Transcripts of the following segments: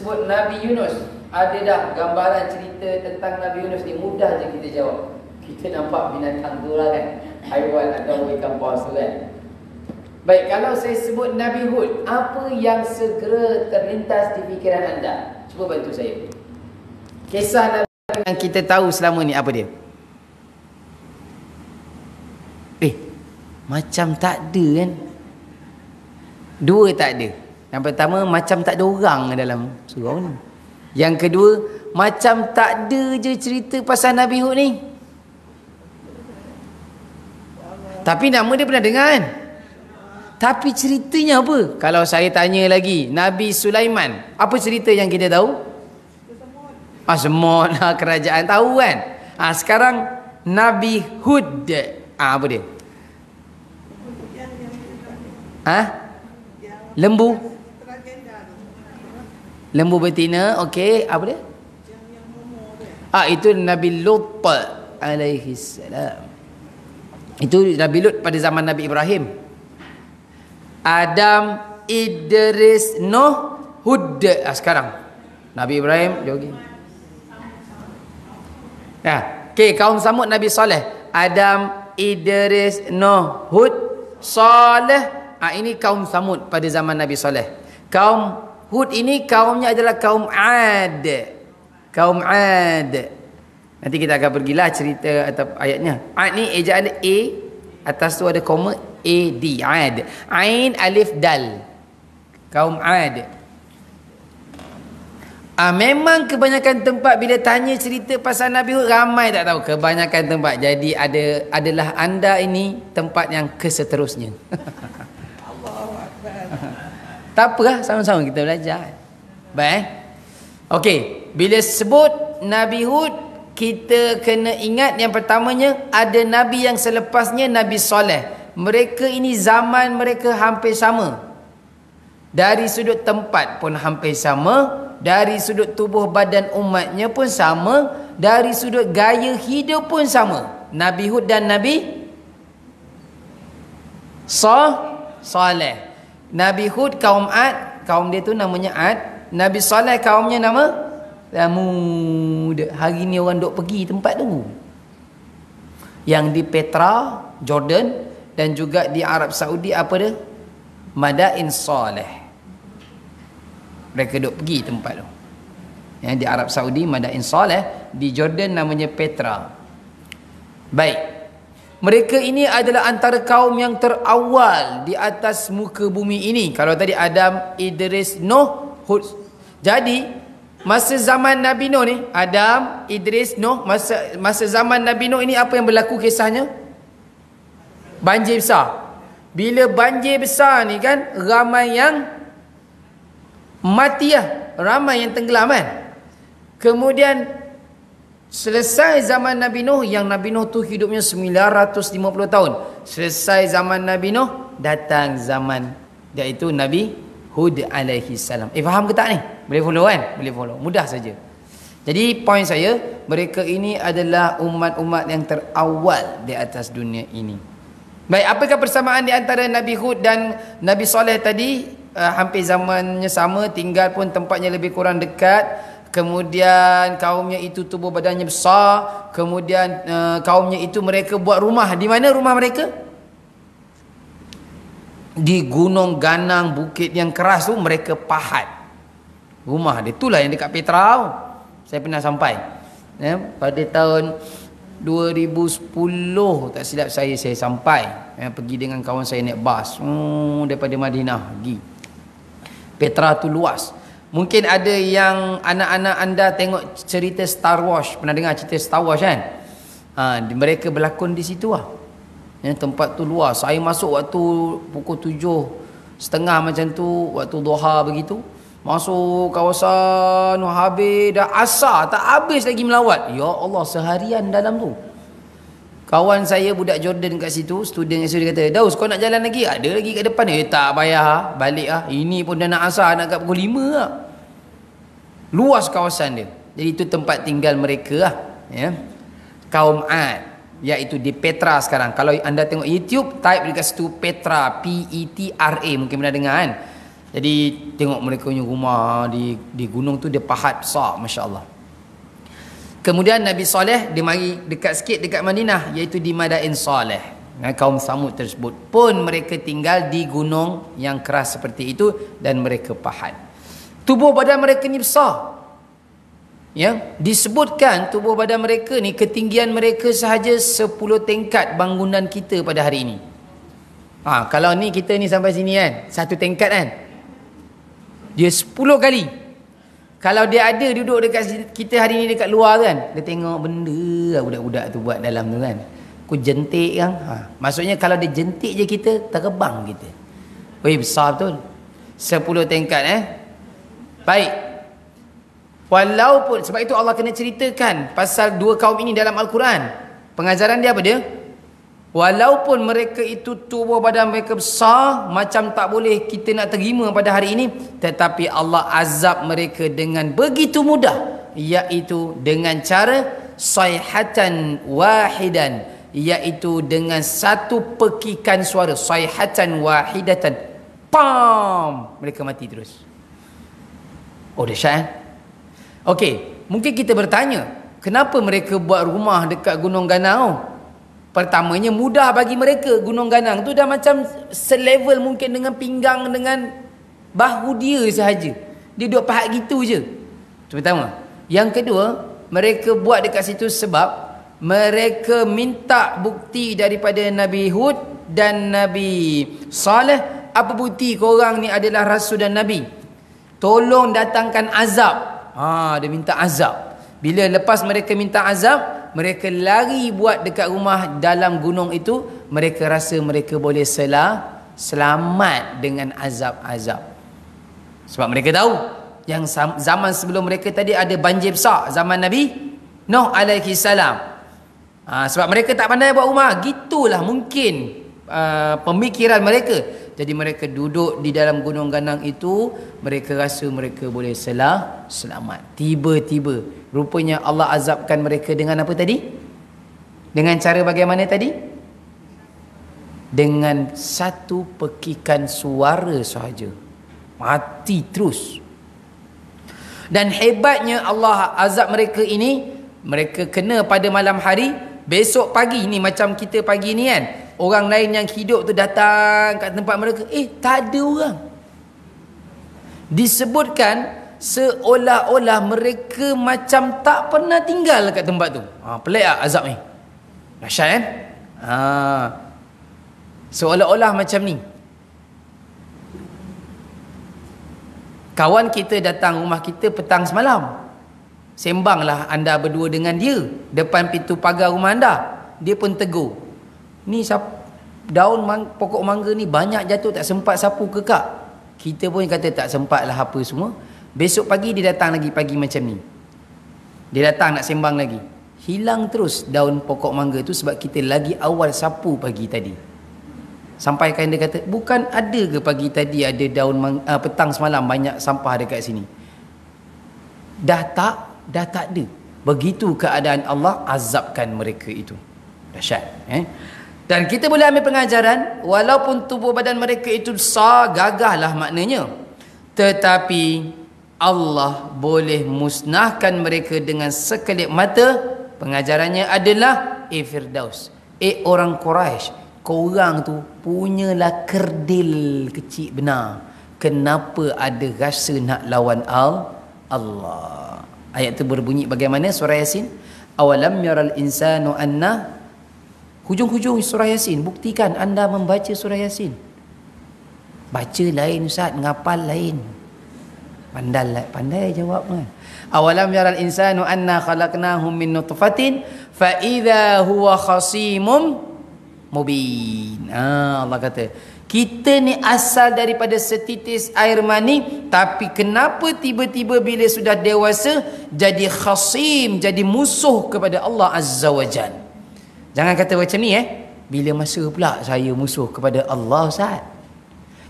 sebut Nabi Yunus, ada dah gambaran cerita tentang Nabi Yunus ni? Mudah je kita jawab. Kita nampak binatang tu lah kan, haiwan atau ikan paus tu kan. Baik, kalau saya sebut Nabi Hud, apa yang segera terlintas di fikiran anda? Cuba bantu saya. Kisah Nabi yang kita tahu selama ni apa dia? Macam tak ada kan? Dua tak ada. Yang pertama, macam tak ada orang dalam surau ni. Yang kedua, macam tak ada je cerita pasal Nabi Hud ni. Tapi nama dia pernah dengar kan? Tapi ceritanya apa? Kalau saya tanya lagi, Nabi Sulaiman, apa cerita yang kita tahu? Semut lah, kerajaan tahu kan? Sekarang Nabi Hud, apa dia? Lembu. Lembu betina, okey, apa dia? Itu Nabi Lut alaihi salam. Itu Nabi Lut pada zaman Nabi Ibrahim. Adam, Idris, Nuh, Hud. Sekarang Nabi Ibrahim jogi. Okey, kaum Samud Nabi Saleh. Adam, Idris, Nuh, Hud, Saleh. Ini kaum Samud pada zaman Nabi Saleh. Kaum Hud ini kaumnya adalah kaum Ad. Kaum Ad. Nanti kita akan pergilah cerita atau ayatnya. Ad ni ejaan A, atas tu ada koma A D, Ad. Ain alif dal. Kaum Ad. Memang kebanyakan tempat bila tanya cerita pasal Nabi Hud, ramai tak tahu. Kebanyakan tempat. Jadi adalah anda ini tempat yang keseterusnya. Tak apalah, sama-sama kita belajar. Baik. Okey, bila sebut Nabi Hud, kita kena ingat yang pertamanya ada nabi yang selepasnya, Nabi Saleh. Mereka ini zaman mereka hampir sama. Dari sudut tempat pun hampir sama, dari sudut tubuh badan umatnya pun sama, dari sudut gaya hidup pun sama. Nabi Hud dan Nabi Saleh. Nabi Hud kaum Ad, kaum dia tu namanya Ad. Nabi Saleh kaumnya nama Thamud. Hari ni orang duk pergi tempat tu, yang di Petra, Jordan, dan juga di Arab Saudi, apa dia? Madain Saleh. Mereka duk pergi tempat tu. Yang di Arab Saudi Madain Saleh, di Jordan namanya Petra. Baik. Mereka ini adalah antara kaum yang terawal di atas muka bumi ini. Kalau tadi Adam, Idris, Nuh, Hud. Jadi masa zaman Nabi Nuh ni, Adam, Idris, Nuh, masa zaman Nabi Nuh ini apa yang berlaku kisahnya? Banjir besar. Bila banjir besar ni kan, ramai yang mati lah, ramai yang tenggelam kan. Kemudian selesai zaman Nabi Nuh, yang Nabi Nuh tu hidupnya 950 tahun. Selesai zaman Nabi Nuh, datang zaman iaitu Nabi Hud alaihi salam. Faham ke tak ni? Boleh follow kan? Boleh follow. Mudah saja. Jadi poin saya, mereka ini adalah umat-umat yang terawal di atas dunia ini. Baik, apakah persamaan di antara Nabi Hud dan Nabi Saleh tadi? Hampir zamannya sama, tinggal pun tempatnya lebih kurang dekat. Kemudian kaumnya itu tubuh badannya besar. Kemudian kaumnya itu mereka buat rumah. Di mana rumah mereka? Di gunung ganang, bukit yang keras tu mereka pahat rumah dia. Itulah yang dekat Petra. Saya pernah sampai pada tahun 2010 tak silap saya sampai. Pergi dengan kawan saya naik bas daripada Madinah pergi. Petra tu luas. Mungkin ada yang anak-anak anda tengok cerita Star Wars. Pernah dengar cerita Star Wars kan? Mereka berlakon di situ lah. Tempat tu luas. Saya masuk waktu pukul 7:30 macam tu, waktu duha begitu. Masuk kawasan, habis dah asar, tak habis lagi melawat. Ya Allah, seharian dalam tu. Kawan saya budak Jordan kat situ, student kat situ, dia kata, "Daus, kau nak jalan lagi? Ada lagi kat depan." Tak payah, balik lah. Ini pun dah nak asar, nak kat pukul 5 lah. Luas kawasan dia. Jadi itu tempat tinggal mereka lah. Kaum Ad, iaitu di Petra sekarang. Kalau anda tengok YouTube, type dekat situ Petra, Petra, mungkin pernah dengar kan. Jadi tengok mereka punya rumah di gunung tu dia pahat besar, masya-Allah. Kemudian Nabi Saleh dia mari dekat sikit dekat Madinah, iaitu di Madain Saleh. Kaum Samud tersebut pun mereka tinggal di gunung yang keras seperti itu dan mereka pahat. Tubuh badan mereka ni besar. Ya, disebutkan tubuh badan mereka ni ketinggian mereka sahaja 10 tingkat bangunan kita pada hari ini. Kalau ni kita ni sampai sini kan, satu tingkat kan. Dia 10 kali. Kalau dia ada duduk dekat kita hari ni dekat luar kan, dia tengok benda budak-budak tu buat dalam tu kan. Aku jentik kan. Maksudnya kalau dia jentik je kita, terbang kita. Weh, besar betul. 10 tingkat Baik. Walaupun, sebab itu Allah kena ceritakan pasal dua kaum ini dalam Al-Quran. Pengajaran dia apa dia? Walaupun mereka itu tubuh badan mereka besar, macam tak boleh kita nak terima pada hari ini, tetapi Allah azab mereka dengan begitu mudah, iaitu dengan cara sayhatan wahidan, iaitu dengan satu pekikan suara, sayhatan wahidatan, pam, mereka mati terus. Oh, dahsyat. Okey, mungkin kita bertanya, kenapa mereka buat rumah dekat Gunung Ganang? Pertamanya mudah bagi mereka. Gunung Ganang tu dah macam selevel mungkin dengan pinggang, dengan bahu dia sahaja. Dia duduk pahat gitu je. Itu pertama. Yang kedua, mereka buat dekat situ sebab mereka minta bukti daripada Nabi Hud dan Nabi Saleh. Apa bukti korang ni adalah Rasul dan Nabi? Tolong datangkan azab. Dia minta azab. Bila lepas mereka minta azab, mereka lari buat dekat rumah dalam gunung itu. Mereka rasa mereka boleh selamat dengan azab-azab. Sebab mereka tahu yang zaman sebelum mereka tadi ada banjir besar, zaman Nabi Nuh alaihi salam. Sebab mereka tak pandai buat rumah. Gitulah mungkin pemikiran mereka. Jadi mereka duduk di dalam Gunung Ganang itu, mereka rasa mereka boleh selamat. Tiba-tiba rupanya Allah azabkan mereka dengan apa tadi? Dengan cara bagaimana tadi? Dengan satu pekikan suara sahaja. Mati terus. Dan hebatnya Allah azab mereka ini, mereka kena pada malam hari. Besok pagi ni macam kita pagi ni kan, orang lain yang hidup tu datang kat tempat mereka, tak ada orang. Disebutkan seolah-olah mereka macam tak pernah tinggal kat tempat tu. Pelik tak azab ni? Dahsyat kan? Seolah-olah macam ni. Kawan kita datang rumah kita petang semalam. Sembanglah anda berdua dengan dia depan pintu pagar rumah anda. Dia pun tegur, ni daun pokok mangga ni banyak jatuh, tak sempat sapu ke kak? Kita pun kata tak sempat lah apa semua. Besok pagi dia datang lagi pagi macam ni. Dia datang nak sembang lagi. Hilang terus daun pokok mangga tu sebab kita lagi awal sapu pagi tadi. Sampaikan dia kata, bukan ada ke pagi tadi ada daun petang semalam banyak sampah dekat sini? Dah tak ada. Begitu keadaan Allah azabkan mereka itu. Dahsyat. Dan kita boleh ambil pengajaran, walaupun tubuh badan mereka itu besar, gagahlah maknanya, tetapi Allah boleh musnahkan mereka dengan sekelip mata. Pengajarannya adalah Firdaus. Orang Quraisy, korang tu punyalah kerdil kecil benar. Kenapa ada rasa nak lawan Allah? Ayat tu berbunyi bagaimana? Surah Yasin. Awalam yaral insanu anna, hujung-hujung surah Yasin, buktikan anda membaca surah Yasin. Baca lain Ustaz, ngapal lain. Pandai jawab kan. Awalam yaral insanu anna khalaqnahu min nutfatin fa idza huwa khasimum mubin. Allah kata, kita ni asal daripada setitis air mani, tapi kenapa tiba-tiba bila sudah dewasa jadi khasim, jadi musuh kepada Allah Azza wa Jal. Jangan kata macam ni bila masa pula saya musuh kepada Allah Ustaz.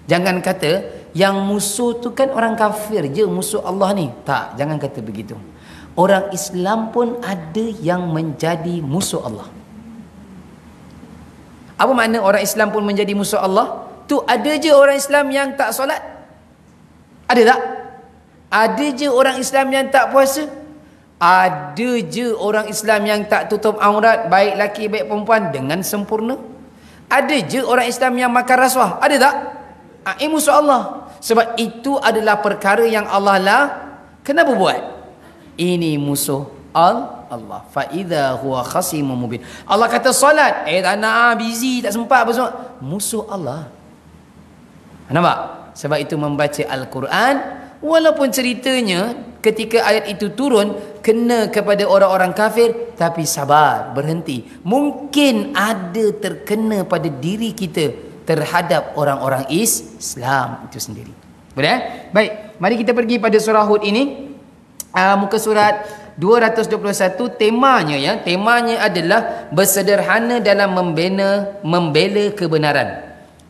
Jangan kata yang musuh tu kan orang kafir je musuh Allah ni. Tak, jangan kata begitu. Orang Islam pun ada yang menjadi musuh Allah. Apa makna orang Islam pun menjadi musuh Allah? Tu ada je orang Islam yang tak solat. Ada tak? Ada je orang Islam yang tak puasa. Ada je orang Islam yang tak tutup aurat, baik laki baik perempuan, dengan sempurna. Ada je orang Islam yang makan rasuah. Ada tak? Ini musuh Allah. Sebab itu adalah perkara yang Allah lah. Kenapa buat? Ini musuh Allah. Fa idza huwa khasimun mubin. Allah kata solat, tak nak, busy, tak sempat apa semua. Musuh Allah. Nampak? Sebab itu membaca Al-Quran, walaupun ceritanya ketika ayat itu turun kena kepada orang-orang kafir, tapi sabar, berhenti. Mungkin ada terkena pada diri kita terhadap orang-orang Islam itu sendiri. Boleh? Baik, mari kita pergi pada surah Hud ini. Muka surat 221, temanya adalah bersederhana dalam membela kebenaran.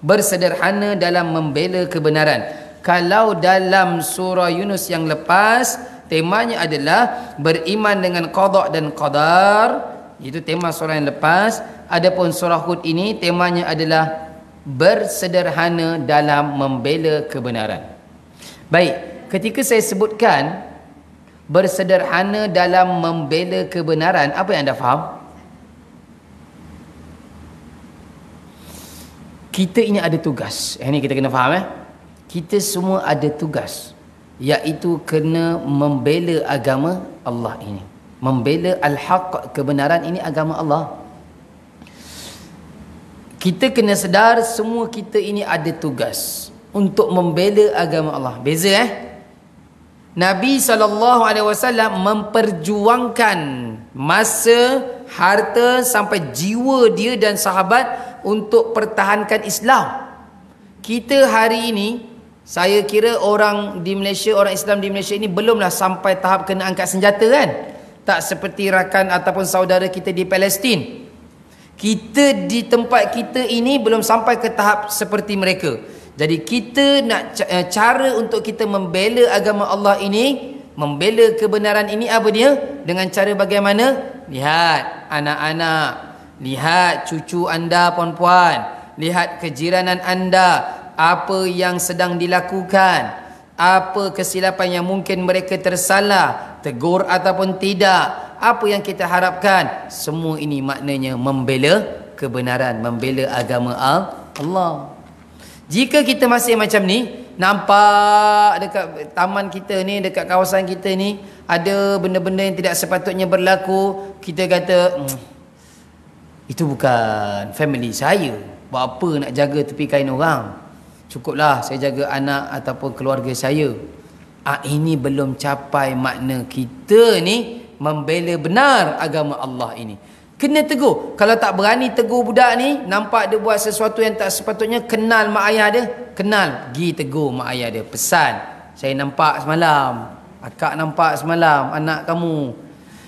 Bersederhana dalam membela kebenaran. Kalau dalam surah Yunus yang lepas, temanya adalah beriman dengan qada dan qadar. Itu tema surah yang lepas. Adapun surah Hud ini temanya adalah bersederhana dalam membela kebenaran. Baik, ketika saya sebutkan bersederhana dalam membela kebenaran, apa yang anda faham? Kita ini ada tugas. Ini kita kena faham. Kita semua ada tugas, iaitu kena membela agama Allah ini. Membela al-haq, kebenaran ini agama Allah. Kita kena sedar semua kita ini ada tugas untuk membela agama Allah. Beza Nabi SAW memperjuangkan masa, harta sampai jiwa dia dan sahabat untuk pertahankan Islam. Kita hari ini, saya kira orang di Malaysia, orang Islam di Malaysia ini belumlah sampai tahap kena angkat senjata kan? Tak seperti rakan ataupun saudara kita di Palestin. Kita di tempat kita ini belum sampai ke tahap seperti mereka. Jadi kita nak cara untuk kita membela agama Allah ini, membela kebenaran ini, apa dia? Dengan cara bagaimana? Lihat anak-anak, lihat cucu anda puan-puan, lihat kejiranan anda, apa yang sedang dilakukan, apa kesilapan yang mungkin mereka tersalah, tegur ataupun tidak, apa yang kita harapkan. Semua ini maknanya membela kebenaran, membela agama Allah. Jika kita masih macam ni, nampak dekat taman kita ni, dekat kawasan kita ni ada benda-benda yang tidak sepatutnya berlaku, kita kata itu bukan family saya, buat apa nak jaga tepi kain orang, cukuplah saya jaga anak ataupun keluarga saya. Ini belum capai makna kita ni membela benar agama Allah ini. Kena tegur. Kalau tak berani tegur budak ni, nampak dia buat sesuatu yang tak sepatutnya, kenal mak ayah dia, kenal, pergi tegur mak ayah dia, pesan, saya nampak semalam, akak nampak semalam anak kamu.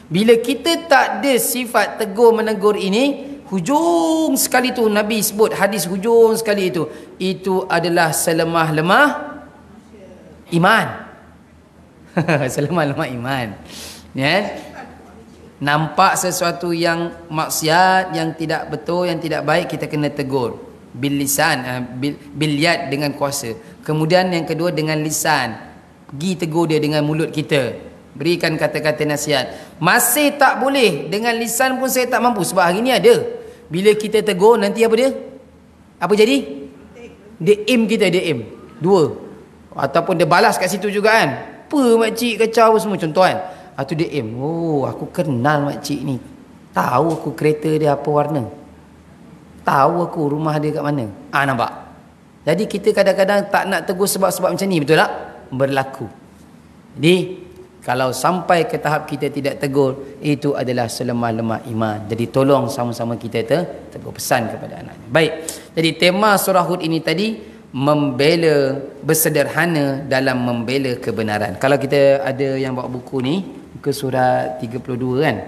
Bila kita tak ada sifat tegur menegur ini, hujung sekali tu Nabi sebut hadis hujung sekali itu adalah selemah-lemah iman. Selemah-lemah iman. Ya. Nampak sesuatu yang maksiat, yang tidak betul, yang tidak baik, kita kena tegur bil lisan, bil yad, dengan kuasa. Kemudian yang kedua dengan lisan, pergi tegur dia dengan mulut kita, berikan kata-kata nasihat. Masih tak boleh dengan lisan pun saya tak mampu, sebab hari ni ada, bila kita tegur nanti apa dia? Apa jadi? Dia aim kita, dia aim dua, ataupun dia balas kat situ juga kan. Apa makcik kacau semua, contoh kan. Tu dia aim, aku kenal makcik ni, tahu aku kereta dia apa warna, tahu aku rumah dia kat mana. Nampak? Jadi kita kadang-kadang tak nak tegur sebab-sebab macam ni, betul tak? Berlaku. Jadi kalau sampai ke tahap kita tidak tegur, itu adalah selemah-lemah iman. Jadi tolong sama-sama kita tegur, pesan kepada anaknya. Baik, jadi tema surah Hud ini tadi membela, bersederhana dalam membela kebenaran. Kalau kita ada yang bawa buku ni, ke surat 32 kan.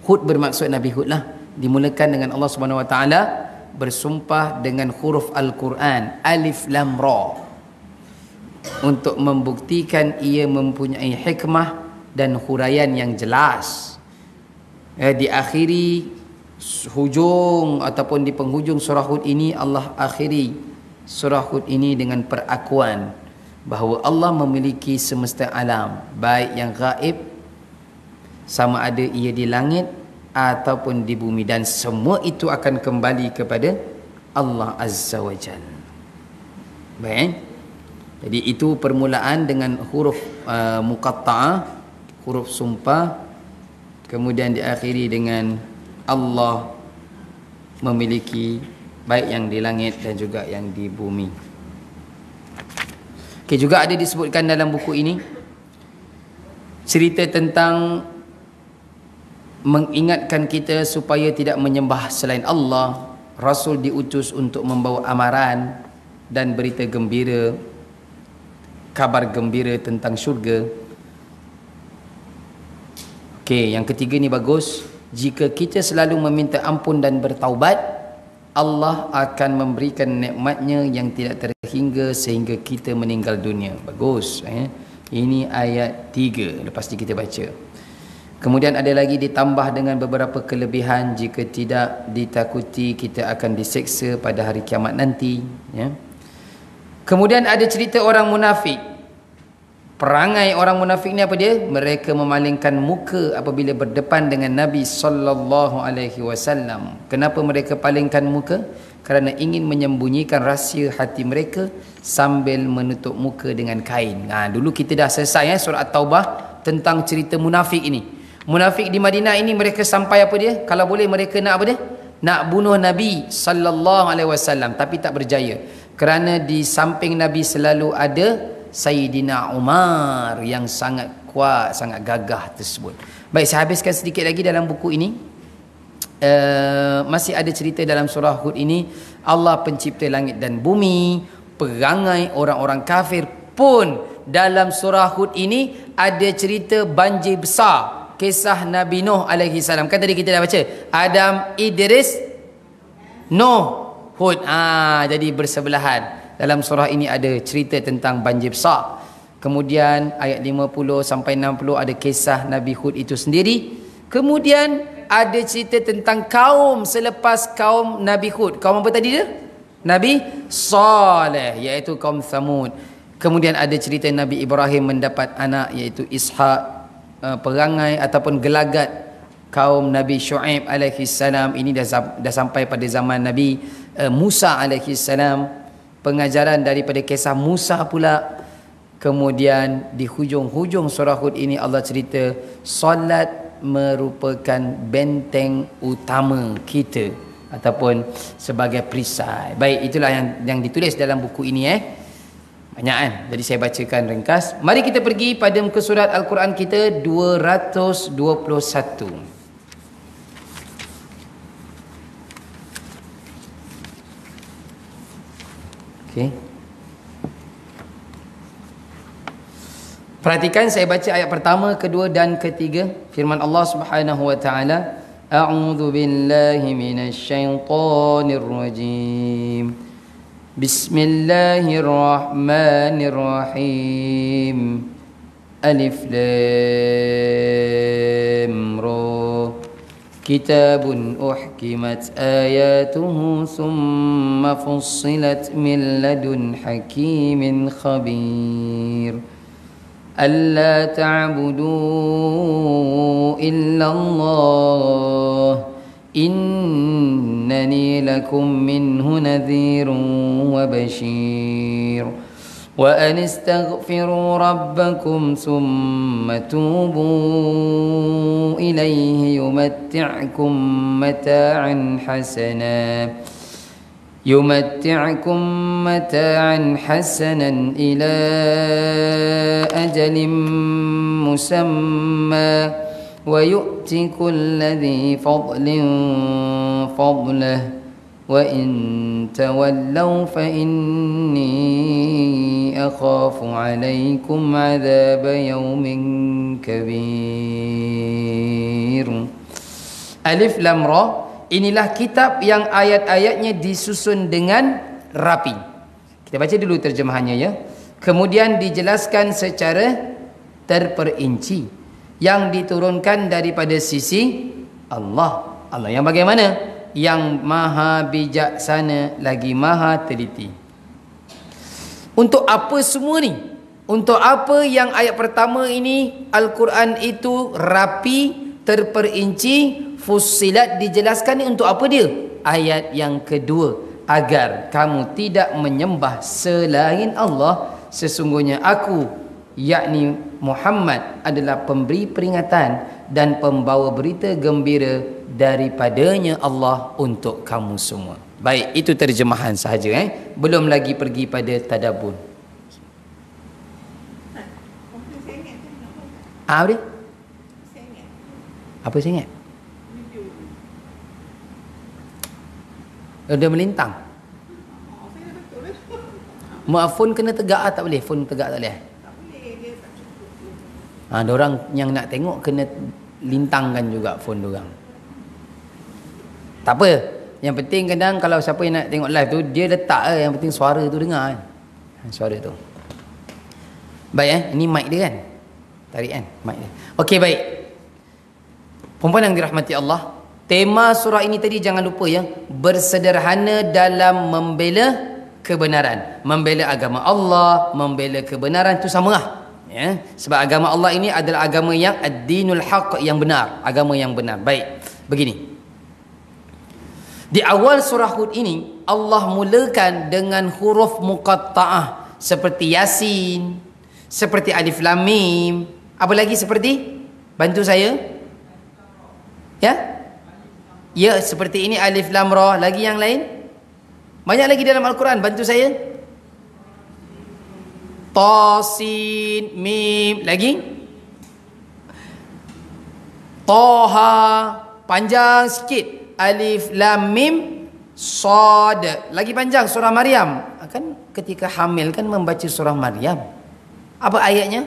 Hud bermaksud Nabi Hud lah. Dimulakan dengan Allah Subhanahu Wa Taala bersumpah dengan huruf Al-Quran Alif Lam Ra, untuk membuktikan ia mempunyai hikmah dan huraian yang jelas. Diakhiri hujung ataupun di penghujung surah Hud ini, Allah akhiri surah Hud ini dengan perakuan bahawa Allah memiliki semesta alam, baik yang gaib, sama ada ia di langit ataupun di bumi, dan semua itu akan kembali kepada Allah Azza wa Jalla. Baik. Jadi itu permulaan dengan huruf muqatta'ah, huruf sumpah, kemudian diakhiri dengan Allah memiliki baik yang di langit dan juga yang di bumi. Okay, juga ada disebutkan dalam buku ini cerita tentang mengingatkan kita supaya tidak menyembah selain Allah. Rasul diutus untuk membawa amaran dan berita gembira, kabar gembira tentang syurga. Okey, yang ketiga ni bagus. Jika kita selalu meminta ampun dan bertaubat, Allah akan memberikan nikmatnya yang tidak terhingga sehingga kita meninggal dunia. Bagus. Ini ayat 3. Lepas ni kita baca. Kemudian ada lagi ditambah dengan beberapa kelebihan. Jika tidak ditakuti, kita akan diseksa pada hari kiamat nanti. Ya. Kemudian ada cerita orang munafik. Perangai orang munafik ni apa dia? Mereka memalingkan muka apabila berdepan dengan Nabi sallallahu alaihi wasallam. Kenapa mereka palingkan muka? Kerana ingin menyembunyikan rahsia hati mereka sambil menutup muka dengan kain. Dulu kita dah selesai surah At-Taubah tentang cerita munafik ini. Munafik di Madinah ini mereka sampai apa dia? Kalau boleh mereka nak apa dia? Nak bunuh Nabi sallallahu alaihi wasallam, tapi tak berjaya. Kerana di samping Nabi selalu ada Sayyidina Umar yang sangat kuat, sangat gagah tersebut. Baik, saya habiskan sedikit lagi dalam buku ini. Masih ada cerita dalam surah Hud ini. Allah pencipta langit dan bumi. Perangai orang-orang kafir pun dalam surah Hud ini ada cerita banjir besar. Kisah Nabi Nuh alaihi salam. Kan tadi kita dah baca Adam, Idris, Nuh, Hud. Jadi bersebelahan. Dalam surah ini ada cerita tentang banjir besar. Kemudian ayat 50 sampai 60 ada kisah Nabi Hud itu sendiri. Kemudian ada cerita tentang kaum selepas kaum Nabi Hud. Kaum apa tadi dia? Nabi Saleh, iaitu kaum Thamud. Kemudian ada cerita Nabi Ibrahim mendapat anak iaitu Ishak. Perangai ataupun gelagat kaum Nabi Shu'aib alaihi salam ini dah sampai pada zaman Nabi Musa alaihi salam. Pengajaran daripada kisah Musa pula. Kemudian di hujung-hujung surah Hud ini Allah cerita solat merupakan benteng utama kita ataupun sebagai perisai. Baik, itulah yang ditulis dalam buku ini. Banyak kan? Jadi saya bacakan ringkas. Mari kita pergi pada muka surat Al-Quran kita 221. Okey. Perhatikan saya baca ayat pertama, kedua dan ketiga. Firman Allah Subhanahu wa taala, A'udzu billahi minasy syaithanir rajim. Bismillahirrahmanirrahim. Alif Lam Ra. Kitabun uhkimat ayatuhu thumma fussilat min ladun hakimin khabir. Alla ta'budu illa Allah. إنني لكم منه نذير وبشير وأن استغفروا ربكم ثم توبوا إليه يمتعكم متاعا حسنا إلى أجل مسمى ويؤتي كل ذي فضل فضله وإن تولوا فإني أخاف عليكم عذاب يوم كبير. Alif Lam Ra. Inilah kitab yang ayat-ayatnya disusun dengan rapi. Kita baca dulu terjemahannya ya. Kemudian dijelaskan secara terperinci, yang diturunkan daripada sisi Allah. Allah yang bagaimana? Yang maha bijaksana lagi maha teliti. Untuk apa semua ni? Untuk apa yang ayat pertama ini Al-Quran itu rapi, terperinci, fussilat, dijelaskan ni untuk apa dia? Ayat yang kedua, agar kamu tidak menyembah selain Allah. Sesungguhnya aku, yakni Muhammad, adalah pemberi peringatan dan pembawa berita gembira daripadanya Allah untuk kamu semua. Baik, itu terjemahan sahaja. Belum lagi pergi pada tadabbur. Apa dia? Apa saya ingat? Dia melintang. Phone kena tegak tak boleh. Phone tegak tak boleh. Diorang yang nak tengok kena lintangkan juga phone diorang. Tak apa. Yang penting kadang kalau siapa yang nak tengok live tu, dia letak yang penting suara tu dengar. Suara tu. Baik ini mic dia kan? Tarik kan? Mic dia. Okey, baik. Perempuan yang dirahmati Allah, tema surah ini tadi jangan lupa ya, bersederhana dalam membela kebenaran, membela agama Allah, membela kebenaran itu samalah ya. Sebab agama Allah ini adalah agama yang ad-dinul haq, yang benar, agama yang benar. Baik, begini. Di awal surah Hud ini Allah mulakan dengan huruf muqatta'ah seperti Yasin, seperti Alif Lam Mim. Apa lagi seperti? Bantu saya. Ya? Ya, seperti ini Alif Lam Ra. Lagi yang lain? Banyak lagi dalam Al-Quran. Bantu saya. Ta, Sin, Mim. Lagi? Taha. Panjang sikit. Alif Lam Mim Sad. Lagi panjang surah Maryam. Kan ketika hamil kan membaca surah Maryam. Apa ayatnya?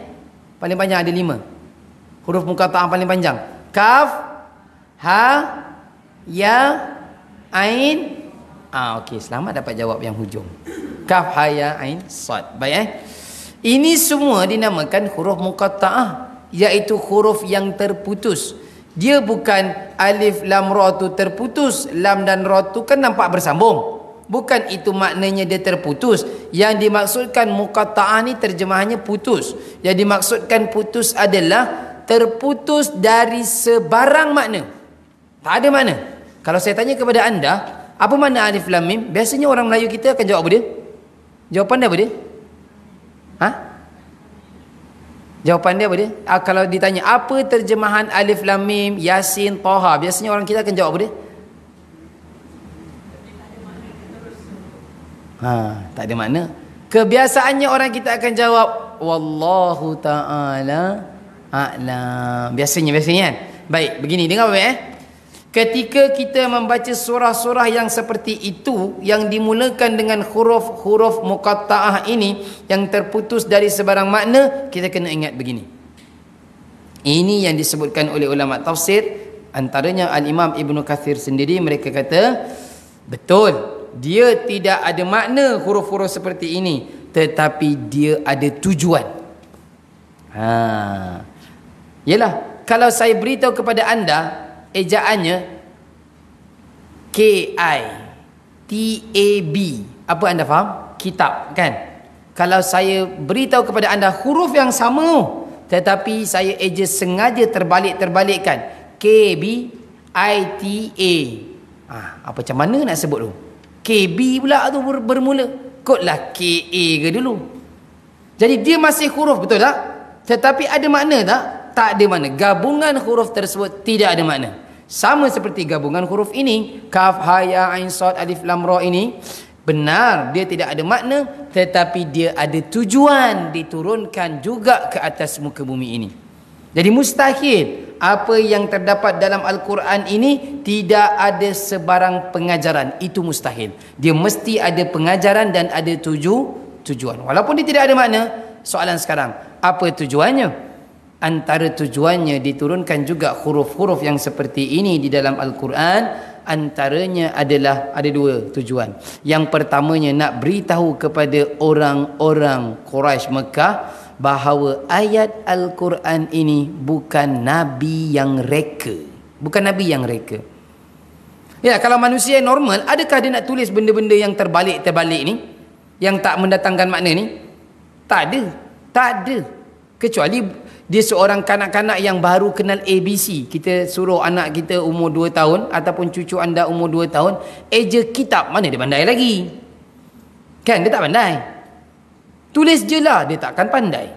Paling panjang ada 5. Huruf muqatta'ah paling panjang. Kaf, Ha, Ya, Ain. Okey, selamat dapat jawab yang hujung. Kaf, Ha, Ya, Ain, Sad. Baik Ini semua dinamakan huruf muqatta'ah, iaitu huruf yang terputus. Dia bukan alif lam ra tu terputus, lam dan ra tu kan nampak bersambung. Bukan itu maknanya dia terputus. Yang dimaksudkan muqatta'ah ni terjemahannya putus. Yang dimaksudkan putus adalah terputus dari sebarang makna. Tak ada makna. Kalau saya tanya kepada anda, apa makna alif lam mim? Biasanya orang Melayu kita akan jawab apa dia? Jawapan dia apa dia? Jawapan dia apa dia? Kalau ditanya apa terjemahan alif lam mim, Yasin, Taha, biasanya orang kita akan jawab apa dia? Tak ada makna. Kebiasaannya orang kita akan jawab wallahu ta'ala a'lam. Biasanya kan. Baik, begini dengar baik Ketika kita membaca surah-surah yang seperti itu, yang dimulakan dengan huruf-huruf muqatta'ah ini, yang terputus dari sebarang makna, kita kena ingat begini. Ini yang disebutkan oleh ulama tafsir, antaranya Al-Imam Ibn Kathir sendiri, mereka kata, betul, dia tidak ada makna huruf-huruf seperti ini, tetapi dia ada tujuan. Yalah, kalau saya beritahu kepada anda ejaannya K-I-T-A-B, apa anda faham? Kitab, kan? Kalau saya beritahu kepada anda huruf yang sama, tetapi saya eja sengaja terbalik-terbalikkan, K-B-I-T-A, apa macam mana nak sebut tu? K-B pula tu bermula, kotlah K-A ke dulu. Jadi dia masih huruf, betul tak? Tetapi ada makna tak? Tak ada makna. Gabungan huruf tersebut tidak ada makna. Sama seperti gabungan huruf ini, Kaf, Ha, Ya, Ain, Sad, Alif, Lam, Ra ini, benar dia tidak ada makna, tetapi dia ada tujuan diturunkan juga ke atas muka bumi ini. Jadi mustahil apa yang terdapat dalam Al-Quran ini tidak ada sebarang pengajaran. Itu mustahil. Dia mesti ada pengajaran dan ada tujuan. Walaupun dia tidak ada makna, soalan sekarang, apa tujuannya? Antara tujuannya diturunkan juga huruf-huruf yang seperti ini di dalam Al-Quran, antaranya adalah ada 2 tujuan. Yang pertamanya nak beritahu kepada orang-orang Quraisy Mekah bahawa ayat Al-Quran ini bukan Nabi yang reka. Bukan Nabi yang reka. Ya, kalau manusia normal, adakah dia nak tulis benda-benda yang terbalik-terbalik ni, yang tak mendatangkan makna ni? Tak ada. Tak ada. Kecuali dia seorang kanak-kanak yang baru kenal ABC. Kita suruh anak kita umur 2 tahun ataupun cucu anda umur 2 tahun eja kitab, mana dia pandai lagi? Kan dia tak pandai. Tulis je lah, dia takkan pandai.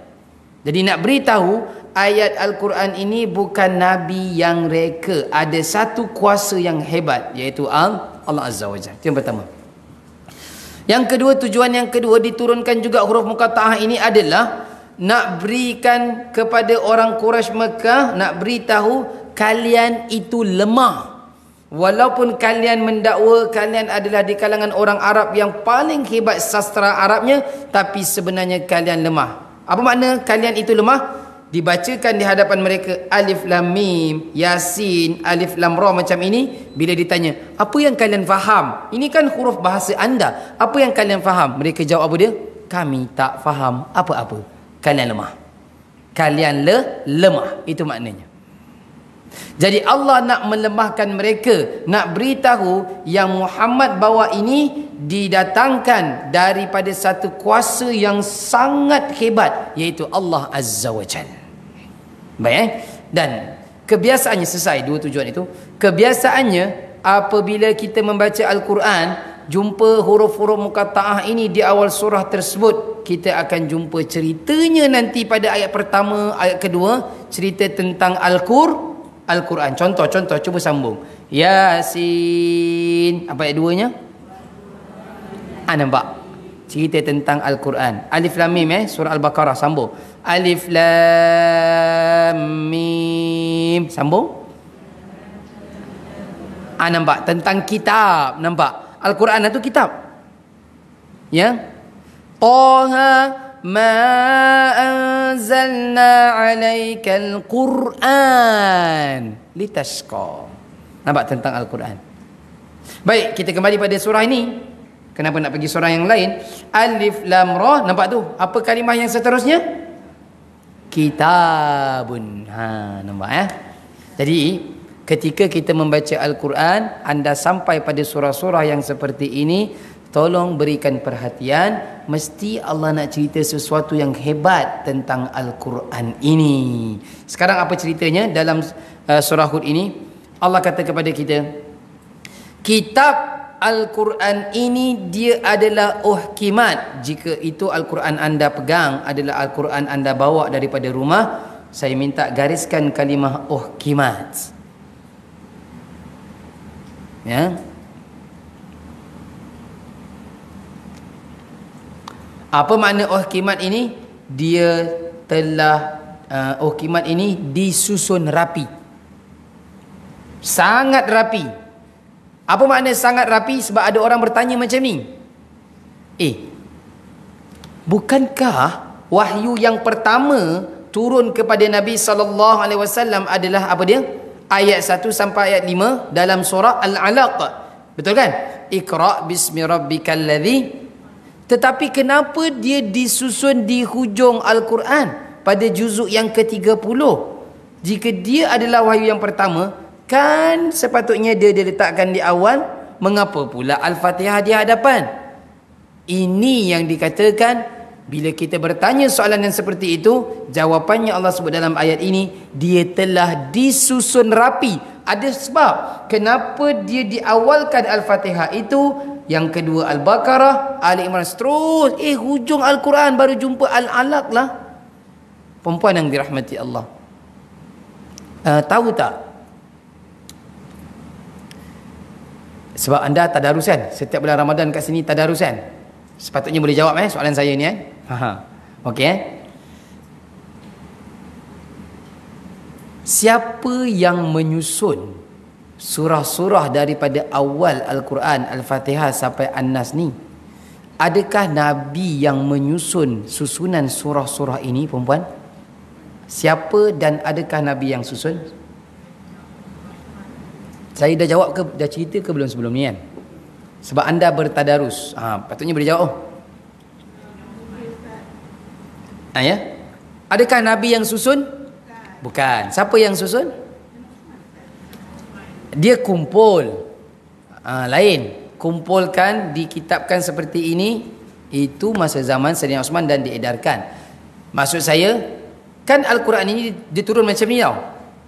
Jadi nak beritahu ayat Al-Quran ini bukan Nabi yang reka. Ada satu kuasa yang hebat, iaitu Allah Azza wa Jalla. Itu yang pertama. Yang kedua, tujuan yang kedua diturunkan juga huruf muqatta'ah ini adalah nak berikan kepada orang Quraisy Mekah, nak beritahu kalian itu lemah. Walaupun kalian mendakwa kalian adalah di kalangan orang Arab yang paling hebat sastra Arabnya, tapi sebenarnya kalian lemah. Apa makna kalian itu lemah? Dibacakan di hadapan mereka Alif Lam Mim, Yasin, Alif Lam Ra macam ini. Bila ditanya, apa yang kalian faham? Ini kan huruf bahasa anda. Apa yang kalian faham? Mereka jawab apa dia? Kami tak faham apa-apa. Kalian lemah. Kalian lemah. Itu maknanya. Jadi Allah nak melemahkan mereka, nak beritahu yang Muhammad bawa ini didatangkan daripada satu kuasa yang sangat hebat, iaitu Allah Azza wa Jalla. Baik, dan kebiasaannya, selesai dua tujuan itu. Kebiasaannya apabila kita membaca Al-Quran, jumpa huruf-huruf muqatta'ah ini di awal surah tersebut, kita akan jumpa ceritanya nanti pada ayat pertama, ayat kedua, cerita tentang Al-Quran. Contoh, cuba sambung. Yasin. Apa ayat duanya? Nampak? Cerita tentang Al-Quran. Alif Lam Mim, surah Al-Baqarah, sambung. Alif Lam Mim, sambung. Nampak? Tentang kitab. Nampak? Al-Quran itu kitab. Ya. Taha ma anzalna alaikal Qur'an litashqa. Nampak tentang Al-Quran. Baik, kita kembali pada surah ini. Kenapa nak pergi surah yang lain? Alif Lam Ra, nampak tu? Apa kalimah yang seterusnya? Kitabun. Nampak Jadi ketika kita membaca Al-Quran, anda sampai pada surah-surah yang seperti ini, tolong berikan perhatian. Mesti Allah nak cerita sesuatu yang hebat tentang Al-Quran ini. Sekarang apa ceritanya dalam surah Hud ini? Allah kata kepada kita, kitab Al-Quran ini dia adalah uhkimat. Jika itu Al-Quran anda pegang, adalah Al-Quran anda bawa daripada rumah, saya minta gariskan kalimah uhkimat. Ya. Apa makna uhkimat ini? Dia telah uhkimat ini disusun rapi. Sangat rapi. Apa makna sangat rapi? Sebab ada orang bertanya macam ni. Bukankah wahyu yang pertama turun kepada Nabi SAW adalah apa dia? Ayat 1 sampai ayat 5 dalam surah Al-Alaq. Betul kan? Iqra' bismi rabbikal ladzi. Tetapi kenapa dia disusun di hujung Al-Quran pada juzuk yang ke-30? Jika dia adalah wahyu yang pertama, kan sepatutnya dia diletakkan di awal. Mengapa pula Al-Fatihah di hadapan? Ini yang dikatakan, bila kita bertanya soalan yang seperti itu, jawapannya Allah sebut dalam ayat ini, dia telah disusun rapi. Ada sebab kenapa dia diawalkan Al-Fatihah itu. Yang kedua Al-Baqarah, Ali Imran, terus hujung Al-Quran baru jumpa Al-Alaq lah. Perempuan yang dirahmati Allah, tahu tak? Sebab anda tadarus kan, setiap bulan Ramadan kat sini tadarus kan. Sepatutnya boleh jawab soalan saya ni Okey Siapa yang menyusun surah-surah daripada awal Al-Quran, Al-Fatihah sampai An-Nas ni? Adakah Nabi yang menyusun susunan surah-surah ini, perempuan? Siapa dan adakah Nabi yang susun? Saya dah jawab ke, dah cerita ke belum sebelum ni kan? Sebab anda bertadarus. Patutnya boleh jawab. Ya? Adakah Nabi yang susun? Bukan. Siapa yang susun? Dia kumpul. Lain. Kumpulkan, dikitabkan seperti ini. Itu masa zaman Sayyidina Osman dan diedarkan. Maksud saya, kan Al-Quran ini diturun macam ni tau.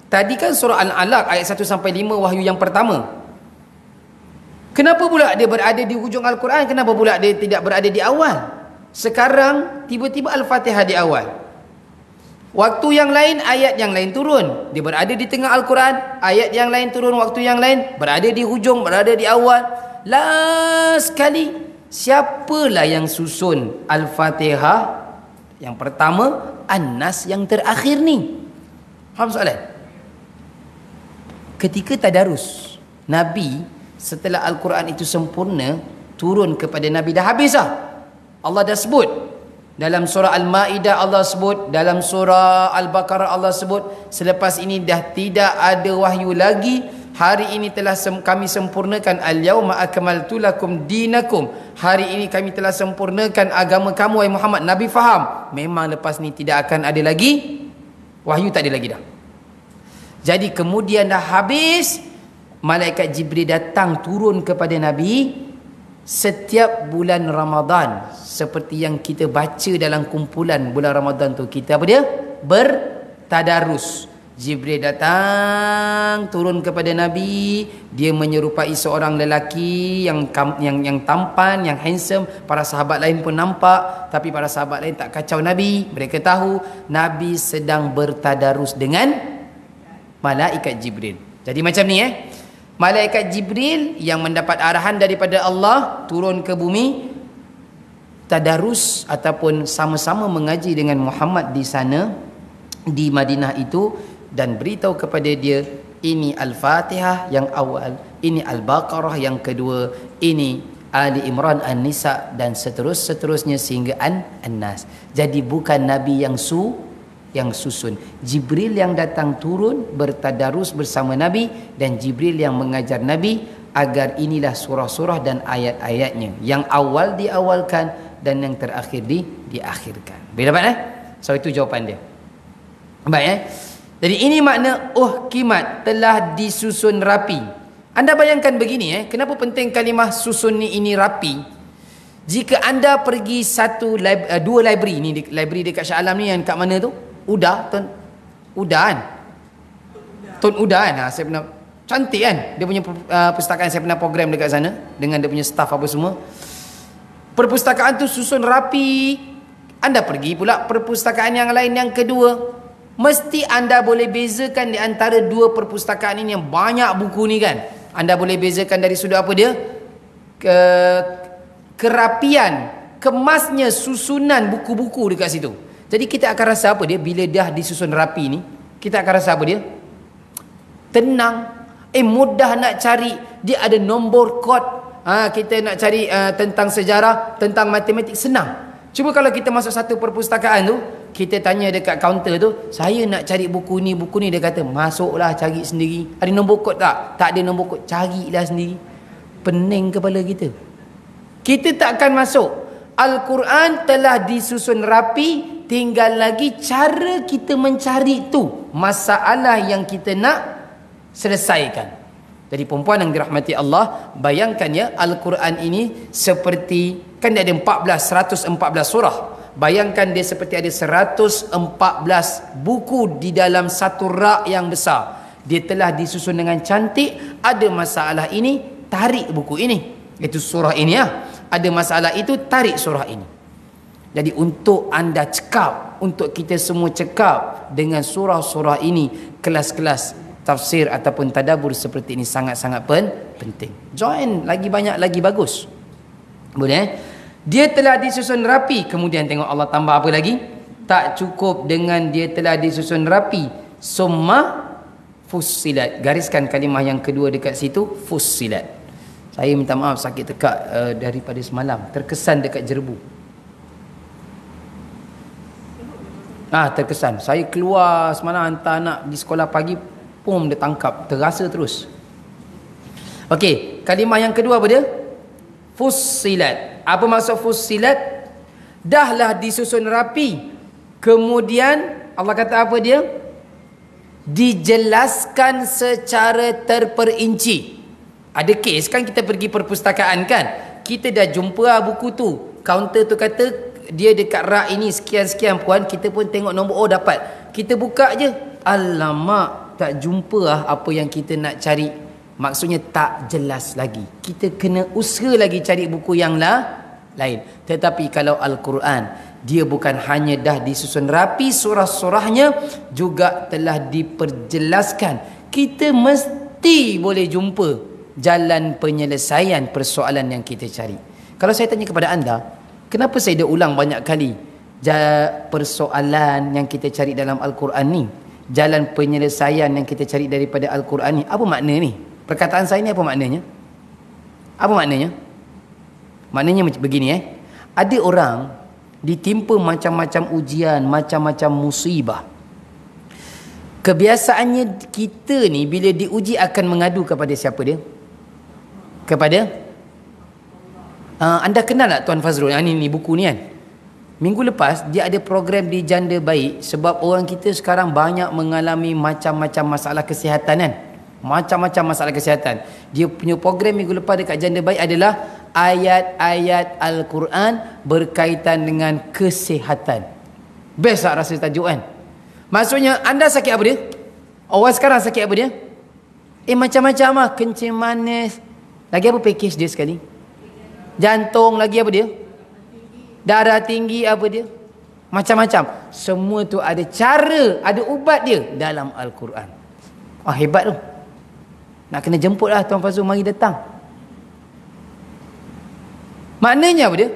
Tadi kan surah Al-Alaq ayat 1 sampai 5 wahyu yang pertama. Kenapa pula dia berada di hujung Al-Quran? Kenapa pula dia tidak berada di awal? Sekarang tiba-tiba Al-Fatihah di awal. Waktu yang lain, ayat yang lain turun. Dia berada di tengah Al-Quran. Ayat yang lain turun, waktu yang lain berada di hujung, berada di awal. Last sekali, siapalah yang susun Al-Fatihah? Yang pertama, An-Nas yang terakhir ni. Faham soalan? Ketika tadarus, Nabi setelah Al-Quran itu sempurna, turun kepada Nabi, dah habis lah. Allah dah sebut dalam surah Al-Ma'idah, Allah sebut dalam surah Al-Baqarah, Allah sebut selepas ini dah tidak ada wahyu lagi. Hari ini telah kami sempurnakan, al-yauma akmaltu lakum dinakum, hari ini kami telah sempurnakan agama kamu wahai Muhammad. Nabi faham memang lepas ni tidak akan ada lagi wahyu, tak ada lagi dah. Jadi kemudian dah habis, malaikat Jibril datang turun kepada Nabi setiap bulan Ramadan, seperti yang kita baca dalam kumpulan bulan Ramadan tu. Kita apa dia? Bertadarus. Jibril datang turun kepada Nabi, dia menyerupai seorang lelaki yang tampan, yang handsome. Para sahabat lain pun nampak, tapi para sahabat lain tak kacau Nabi. Mereka tahu Nabi sedang bertadarus dengan malaikat Jibril. Jadi macam ni malaikat Jibril yang mendapat arahan daripada Allah turun ke bumi, tadarus ataupun sama-sama mengaji dengan Muhammad di sana, di Madinah itu, dan beritahu kepada dia, ini Al-Fatihah yang awal, ini Al-Baqarah yang kedua, ini Ali Imran, An-Nisa, dan seterusnya sehingga An-Nas. Jadi bukan Nabi yang susun. Jibril yang datang turun bertadarus bersama Nabi, dan Jibril yang mengajar Nabi agar inilah surah-surah dan ayat-ayatnya. Yang awal diawalkan dan yang terakhir diakhirkan. Boleh dapat So itu jawapan dia. Baik Jadi ini makna kimat telah disusun rapi. Anda bayangkan begini kenapa penting kalimah susun ini rapi? Jika anda pergi dua library ni, library dekat Shah Alam ni yang kat mana tu? Tun Uda kan? Saya pernah, cantik kan dia punya perpustakaan. Saya pernah program dekat sana dengan dia punya staff apa semua. Perpustakaan tu susun rapi. Anda pergi pula perpustakaan yang lain yang kedua, mesti anda boleh bezakan di antara dua perpustakaan ini yang banyak buku ni kan. Anda boleh bezakan dari sudut apa dia? Kerapian, kemasnya susunan buku-buku dekat situ. Jadi kita akan rasa apa dia bila dah disusun rapi ni? Kita akan rasa apa dia? Tenang. Mudah nak cari. Dia ada nombor kod. Kita nak cari tentang sejarah, tentang matematik, senang. Cuba kalau kita masuk satu perpustakaan tu, kita tanya dekat kaunter tu, saya nak cari buku ni. Dia kata, masuklah cari sendiri. Ada nombor kod tak? Tak ada nombor kod, carilah sendiri. Pening kepala kita. Kita tak akan masuk. Al-Quran telah disusun rapi, tinggal lagi cara kita mencari tu, masalah yang kita nak selesaikan. Jadi perempuan yang dirahmati Allah, bayangkan Al-Quran ini seperti, kan dia ada 114 surah. Bayangkan dia seperti ada 114 buku di dalam satu rak yang besar. Dia telah disusun dengan cantik. Ada masalah ini, tarik buku ini. Itu surah ini Ada masalah itu, tarik surah ini. Jadi untuk anda cekap, untuk kita semua cekap dengan surah-surah ini, kelas-kelas tafsir ataupun tadabbur seperti ini sangat-sangat penting. Join lagi banyak lagi bagus. Boleh Dia telah disusun rapi. Kemudian tengok Allah tambah apa lagi? Tak cukup dengan dia telah disusun rapi, summa fussilat. Gariskan kalimah yang kedua dekat situ, fussilat. Saya minta maaf sakit tekak daripada semalam, terkesan dekat jerebu. Terkesan. Saya keluar semalam hantar anak di sekolah pagi, dia tangkap, terasa terus. Okey, kalimah yang kedua apa dia? Fussilat. Apa maksud fussilat? Dahlah disusun rapi. Kemudian Allah kata apa dia? Dijelaskan secara terperinci. Ada kes kan, kita pergi perpustakaan kan, kita dah jumpa buku tu, kaunter tu kata dia dekat rak ini sekian-sekian puan, kita pun tengok nombor, oh dapat. Kita buka je, alamak, tak jumpa lah apa yang kita nak cari. Maksudnya tak jelas lagi. Kita kena usaha lagi cari buku yang lain. Tetapi kalau Al-Quran, dia bukan hanya dah disusun rapi surah-surahnya, juga telah diperjelaskan. Kita mesti boleh jumpa jalan penyelesaian persoalan yang kita cari. Kalau saya tanya kepada anda, kenapa saya dah ulang banyak kali persoalan yang kita cari dalam Al-Quran ni, jalan penyelesaian yang kita cari daripada Al-Quran ni, apa makna ni? Perkataan saya ni apa maknanya? Apa maknanya? Maknanya macam begini Ada orang ditimpa macam-macam ujian, macam-macam musibah. Kebiasaannya kita ni bila diuji akan mengadu kepada siapa dia? Kepada anda kenal tak Tuan Fazrul? Ni buku ni kan. Minggu lepas dia ada program di Janda Baik, sebab orang kita sekarang banyak mengalami macam-macam masalah kesihatan kan. Macam-macam masalah kesihatan. Dia punya program minggu lepas dekat Janda Baik adalah ayat-ayat Al-Quran berkaitan dengan kesihatan. Best tak rasa tajuk kan? Maksudnya anda sakit apa dia? Orang sekarang sakit apa dia? Macam-macam lah. Kencing manis. Lagi apa package dia sekali? Jantung. Lagi apa dia? Darah tinggi apa dia? Macam-macam. Semua tu ada cara, ada ubat dia dalam Al-Quran. Hebat tu. Nak kena jemput lah Tuan Fazul mari datang. Maknanya apa dia?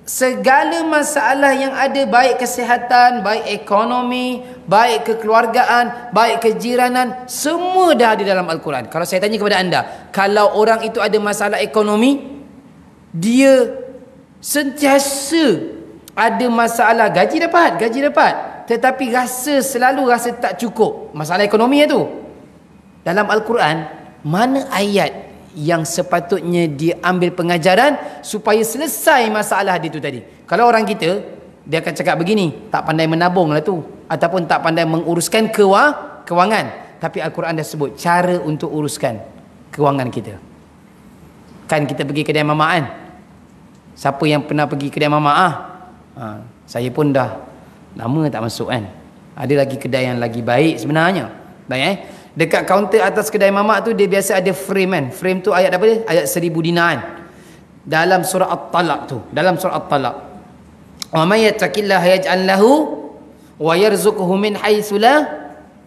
Segala masalah yang ada, baik kesihatan, baik ekonomi, baik kekeluargaan, baik kejiranan, semua dah ada dalam Al-Quran. Kalau saya tanya kepada anda, kalau orang itu ada masalah ekonomi, dia sentiasa ada masalah, gaji dapat, tetapi selalu rasa tak cukup. Masalah ekonomi itu. Dalam Al-Quran, mana ayat yang sepatutnya diambil pengajaran supaya selesai masalah dia tu tadi? Kalau orang kita, dia akan cakap begini, tak pandai menabung lah tu, ataupun tak pandai menguruskan kewangan. Tapi Al-Quran dah sebut cara untuk uruskan kewangan kita. Kan kita pergi kedai mamak kan? Siapa yang pernah pergi kedai mamak saya pun dah lama tak masuk kan. Ada lagi kedai yang lagi baik sebenarnya. Baik dekat kaunter atas kedai mamak tu dia biasa ada frame kan. Frame tu ayat apa dia? Ayat 1000 dinar kan. Dalam surah At-Talaq tu. Dalam surah At-Talaq. Wa may yattaqillaha yaj'al lahu wa yarzuqhu min haitsu la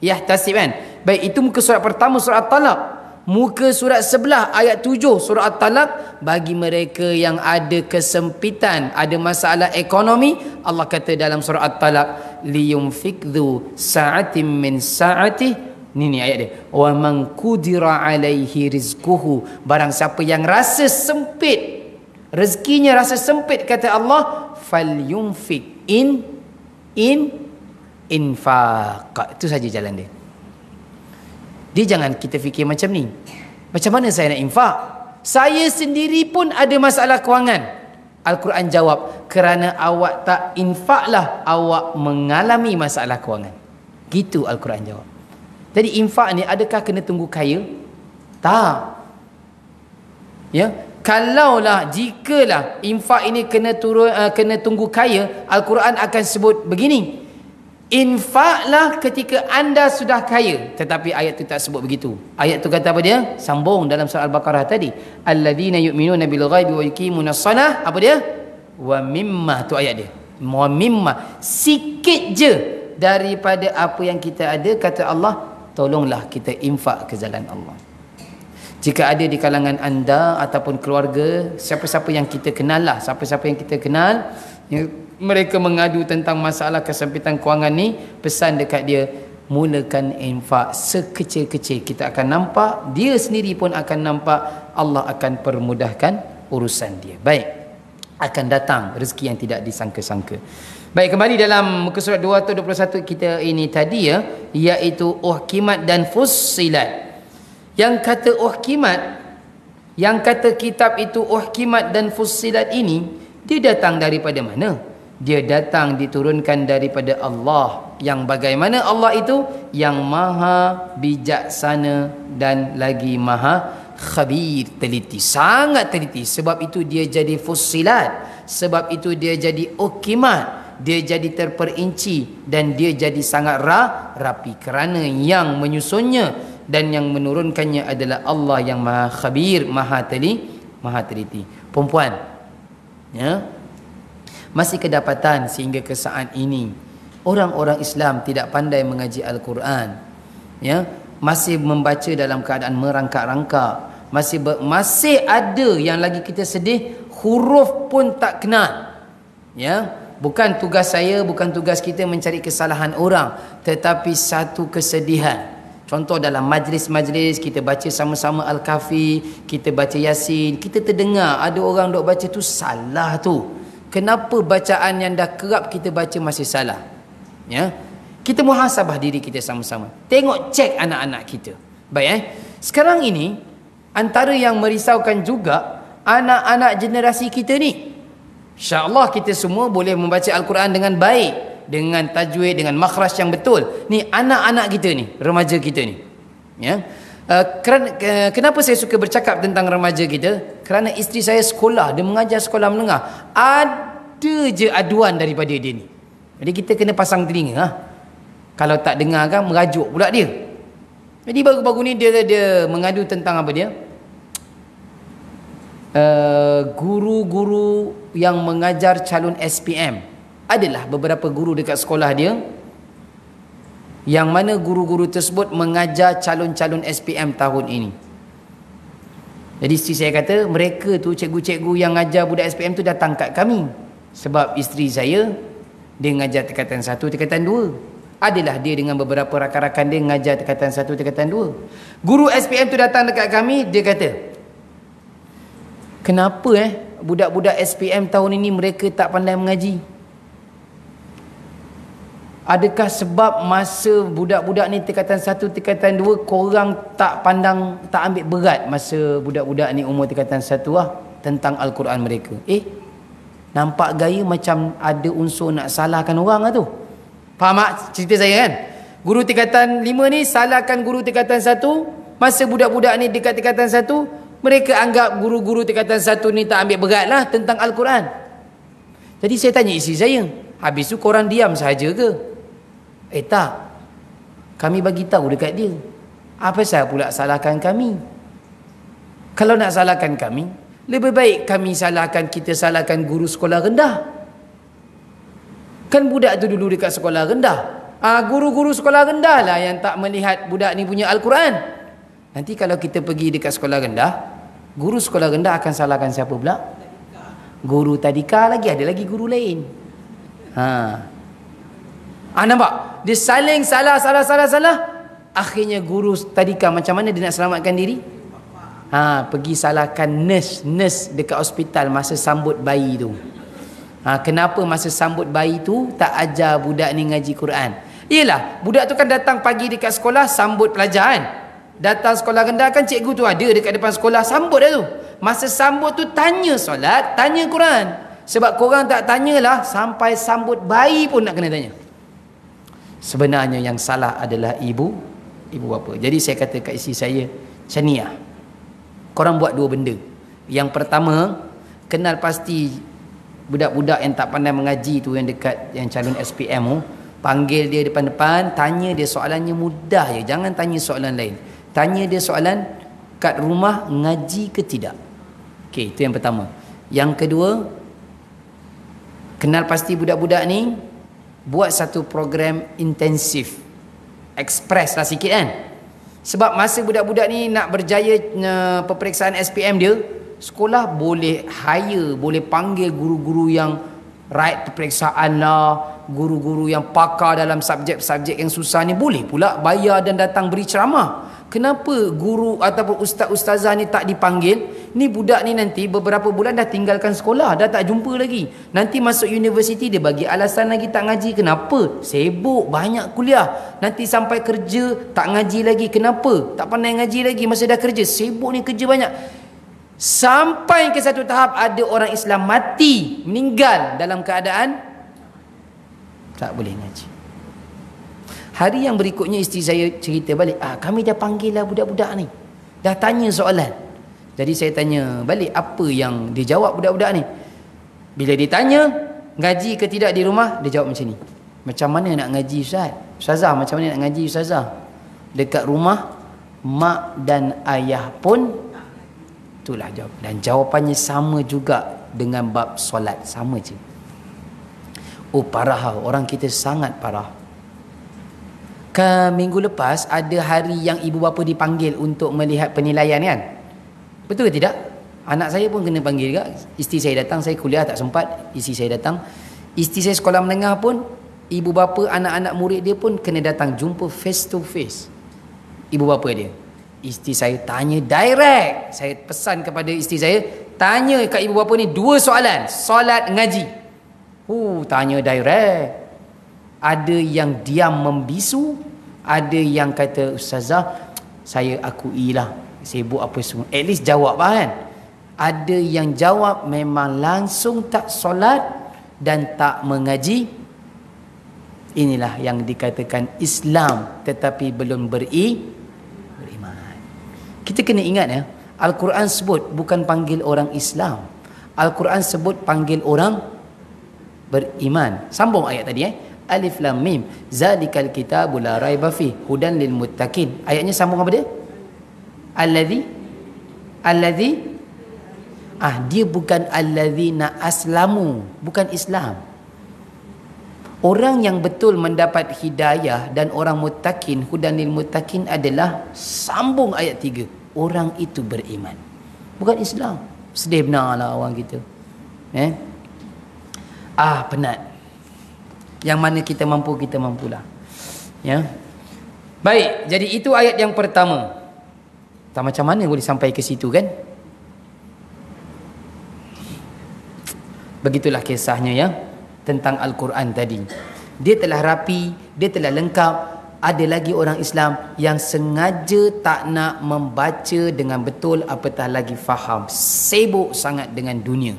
yahtasib kan. Baik, itu muka surat pertama surah At-Talaq. Muka surat sebelah ayat 7 surah At-Talaq, bagi mereka yang ada kesempitan, ada masalah ekonomi, Allah kata dalam surah At-Talaq, liyunfikdhu sa'atin min sa'atih. Ni ayat dia. Wa man qudira alaihi rizquhu, barang siapa yang rasa sempit rezekinya, rasa sempit, kata Allah, falyunfik infaq. Itu saja jalan dia. Dia jangan kita fikir macam ni. Macam mana saya nak infak? Saya sendiri pun ada masalah kewangan. Al-Quran jawab, kerana awak tak infaklah awak mengalami masalah kewangan. Gitu Al-Quran jawab. Jadi infak ni adakah kena tunggu kaya? Tak. Ya, kalaulah jikalah infak ini kena tunggu kaya, Al-Quran akan sebut begini, infaklah ketika anda sudah kaya. Tetapi ayat tu tak sebut begitu. Ayat tu kata apa dia? Sambung dalam surah Al-Baqarah tadi, alladzina yu'minuna bil ghaibi wa yuqimunas shalah. Apa dia? Wa mimma, tu ayat dia. Wa mimma, sikit je daripada apa yang kita ada, kata Allah, tolonglah kita infak ke jalan Allah. Jika ada di kalangan anda ataupun keluarga, siapa-siapa yang kita kenal lah, siapa-siapa yang kita kenal, mereka mengadu tentang masalah kesempitan kewangan ni, pesan dekat dia, mulakan infak sekecil-kecil. Kita akan nampak, dia sendiri pun akan nampak, Allah akan permudahkan urusan dia. Baik, akan datang rezeki yang tidak disangka-sangka. Baik, kembali dalam muka surat 221 kita ini tadi ya, iaitu uhkimat dan fussilat. Yang kata uhkimat, yang kata kitab itu uhkimat dan fussilat ini, dia datang daripada mana? Dia datang diturunkan daripada Allah, yang bagaimana Allah itu yang maha bijaksana dan lagi maha khabir, teliti, sangat teliti. Sebab itu dia jadi fussilat, sebab itu dia jadi ukimat, dia jadi terperinci, dan dia jadi sangat rapi, kerana yang menyusunnya dan yang menurunkannya adalah Allah yang maha khabir, maha teliti. Perempuan, ya, masih kedapatan sehingga ke saat ini orang-orang Islam tidak pandai mengaji Al-Quran, ya, masih membaca dalam keadaan merangkak-rangkak, masih ada yang lagi kita sedih, huruf pun tak kenal, ya. Bukan tugas saya, bukan tugas kita mencari kesalahan orang, tetapi satu kesedihan. Contoh dalam majlis-majlis kita baca sama-sama Al-Kahfi, kita baca Yasin, kita terdengar ada orang dok baca tu salah tu. Kenapa bacaan yang dah kerap kita baca masih salah? Ya. Kita muhasabah diri kita sama-sama. Tengok, cek anak-anak kita. Baik, sekarang ini antara yang merisaukan juga anak-anak generasi kita ni. Insya-Allah kita semua boleh membaca Al-Quran dengan baik, dengan tajwid, dengan makhraj yang betul. Ni anak-anak kita ni, remaja kita ni. Ya. Kenapa saya suka bercakap tentang remaja kita? Kerana isteri saya sekolah, dia mengajar sekolah menengah. Ada je aduan daripada dia ni. Jadi kita kena pasang telinga, ha? Kalau tak dengar kan merajuk pula dia. Jadi baru-baru ni dia mengadu tentang apa dia? Guru-guru yang mengajar calon SPM. Adalah beberapa guru dekat sekolah dia yang mana guru-guru tersebut mengajar calon-calon SPM tahun ini. Jadi isteri saya kata, mereka tu cikgu-cikgu yang ngajar budak SPM tu datang kat kami. Sebab isteri saya, dia ngajar tingkatan 1, tingkatan 2. Adalah dia dengan beberapa rakan-rakan dia ngajar tingkatan 1, tingkatan 2. Guru SPM tu datang dekat kami, dia kata, kenapa budak-budak SPM tahun ini mereka tak pandai mengaji? Adakah sebab masa budak-budak ni tingkatan 1, tingkatan 2 korang tak pandang, tak ambil berat masa budak-budak ni umur tingkatan 1 tentang Al-Quran mereka? Nampak gaya macam ada unsur nak salahkan orang lah tu. Faham tak cerita saya kan? Guru tingkatan 5 ni salahkan guru tingkatan 1, masa budak-budak ni dekat tingkatan 1, mereka anggap guru-guru tingkatan 1 ni tak ambil berat lah tentang Al-Quran. Jadi saya tanya isteri saya, habis tu korang diam sahaja ke? Tak, kami bagi tahu dekat dia. Apa saya pula salahkan kami? Kalau nak salahkan kami, lebih baik kami salahkan, kita salahkan guru sekolah rendah. Kan budak tu dulu dekat sekolah rendah. Guru-guru sekolah rendah lah yang tak melihat budak ni punya Al-Quran. Nanti kalau kita pergi dekat sekolah rendah, guru sekolah rendah akan salahkan siapa pula? Guru tadika lagi, ada lagi guru lain. Nampak? Dia saling salah. Akhirnya guru tadika macam mana dia nak selamatkan diri? Pergi salahkan nurse dekat hospital masa sambut bayi tu. Kenapa masa sambut bayi tu tak ajar budak ni ngaji Quran? Yelah, budak tu kan datang pagi dekat sekolah sambut pelajar kan. Datang sekolah rendah kan cikgu tu ada dekat depan sekolah, sambut dah tu. Masa sambut tu tanya solat, tanya Quran. Sebab korang tak tanyalah, sampai sambut bayi pun nak kena tanya. Sebenarnya yang salah adalah ibu bapa. Jadi saya kata kat isteri saya, macam ni lah, korang buat dua benda. Yang pertama, kenal pasti budak-budak yang tak pandai mengaji tu, yang dekat, yang calon SPM tu, panggil dia depan-depan, tanya dia soalannya mudah je, jangan tanya soalan lain. Tanya dia soalan, kat rumah ngaji ke tidak? Okey, itu yang pertama. Yang kedua, kenal pasti budak-budak ni, buat satu program intensif, ekspres lah sikit kan. Sebab masa budak-budak ni nak berjaya peperiksaan SPM dia, sekolah boleh hire, boleh panggil guru-guru yang right peperiksaan lah, guru-guru yang pakar dalam subjek-subjek yang susah ni, boleh pula bayar dan datang beri ceramah. Kenapa guru ataupun ustaz-ustazah ni tak dipanggil? Ni budak ni nanti beberapa bulan dah tinggalkan sekolah, dah tak jumpa lagi. Nanti masuk universiti dia bagi alasan lagi tak ngaji. Kenapa? Sibuk, banyak kuliah. Nanti sampai kerja tak ngaji lagi. Kenapa? Tak pandai ngaji lagi masa dah kerja. Sibuk ni, kerja banyak. Sampai ke satu tahap ada orang Islam mati, meninggal dalam keadaan tak boleh ngaji. Hari yang berikutnya isteri saya cerita balik, kami dah panggil lah budak-budak ni, dah tanya soalan. Jadi saya tanya balik, apa yang dia jawab budak-budak ni? Bila ditanya ngaji ke tidak di rumah, dia jawab macam ni. Macam mana nak ngaji Ustaz? Ustazah, macam mana nak ngaji Ustazah? Dekat rumah mak dan ayah pun, itulah jawab. Dan jawapannya sama juga dengan bab solat, sama je. Oh parah, orang kita sangat parah. Minggu lepas ada hari yang ibu bapa dipanggil untuk melihat penilaian kan? Betul ke tidak? Anak saya pun kena panggil juga. Isteri saya datang, saya kuliah tak sempat, isteri saya datang. Isteri saya sekolah menengah pun, ibu bapa, anak-anak murid dia pun kena datang jumpa face to face ibu bapa dia. Isteri saya tanya direct. Saya pesan kepada isteri saya, tanya kat ibu bapa ni 2 soalan, solat, ngaji. Tanya direct. Ada yang diam membisu, ada yang kata ustazah saya akuilah sibuk apa semua, at least jawab kan. Ada yang jawab memang langsung tak solat dan tak mengaji. Inilah yang dikatakan Islam tetapi belum beriman. Kita kena ingat ya, Al-Quran sebut bukan panggil orang Islam, Al-Quran sebut panggil orang beriman. Sambung ayat tadi Alif Lam Mim zalikal kitabu la raiba fi hudan lil muttaqin. Ayatnya sambung apa dia? Allazi dia bukan allazina aslamu, bukan Islam. Orang yang betul mendapat hidayah dan orang muttaqin, hudan lil muttaqin adalah sambung ayat 3. Orang itu beriman, bukan Islam. Sedih benarlah orang kita. Penat. Yang mana kita mampu, kita mampulah. Ya. Baik, jadi itu ayat yang pertama. Tak macam mana boleh sampai ke situ kan? Begitulah kisahnya ya, tentang Al-Quran tadi. Dia telah rapi, dia telah lengkap. Ada lagi orang Islam yang sengaja tak nak membaca dengan betul, apatah lagi faham. Sibuk sangat dengan dunia.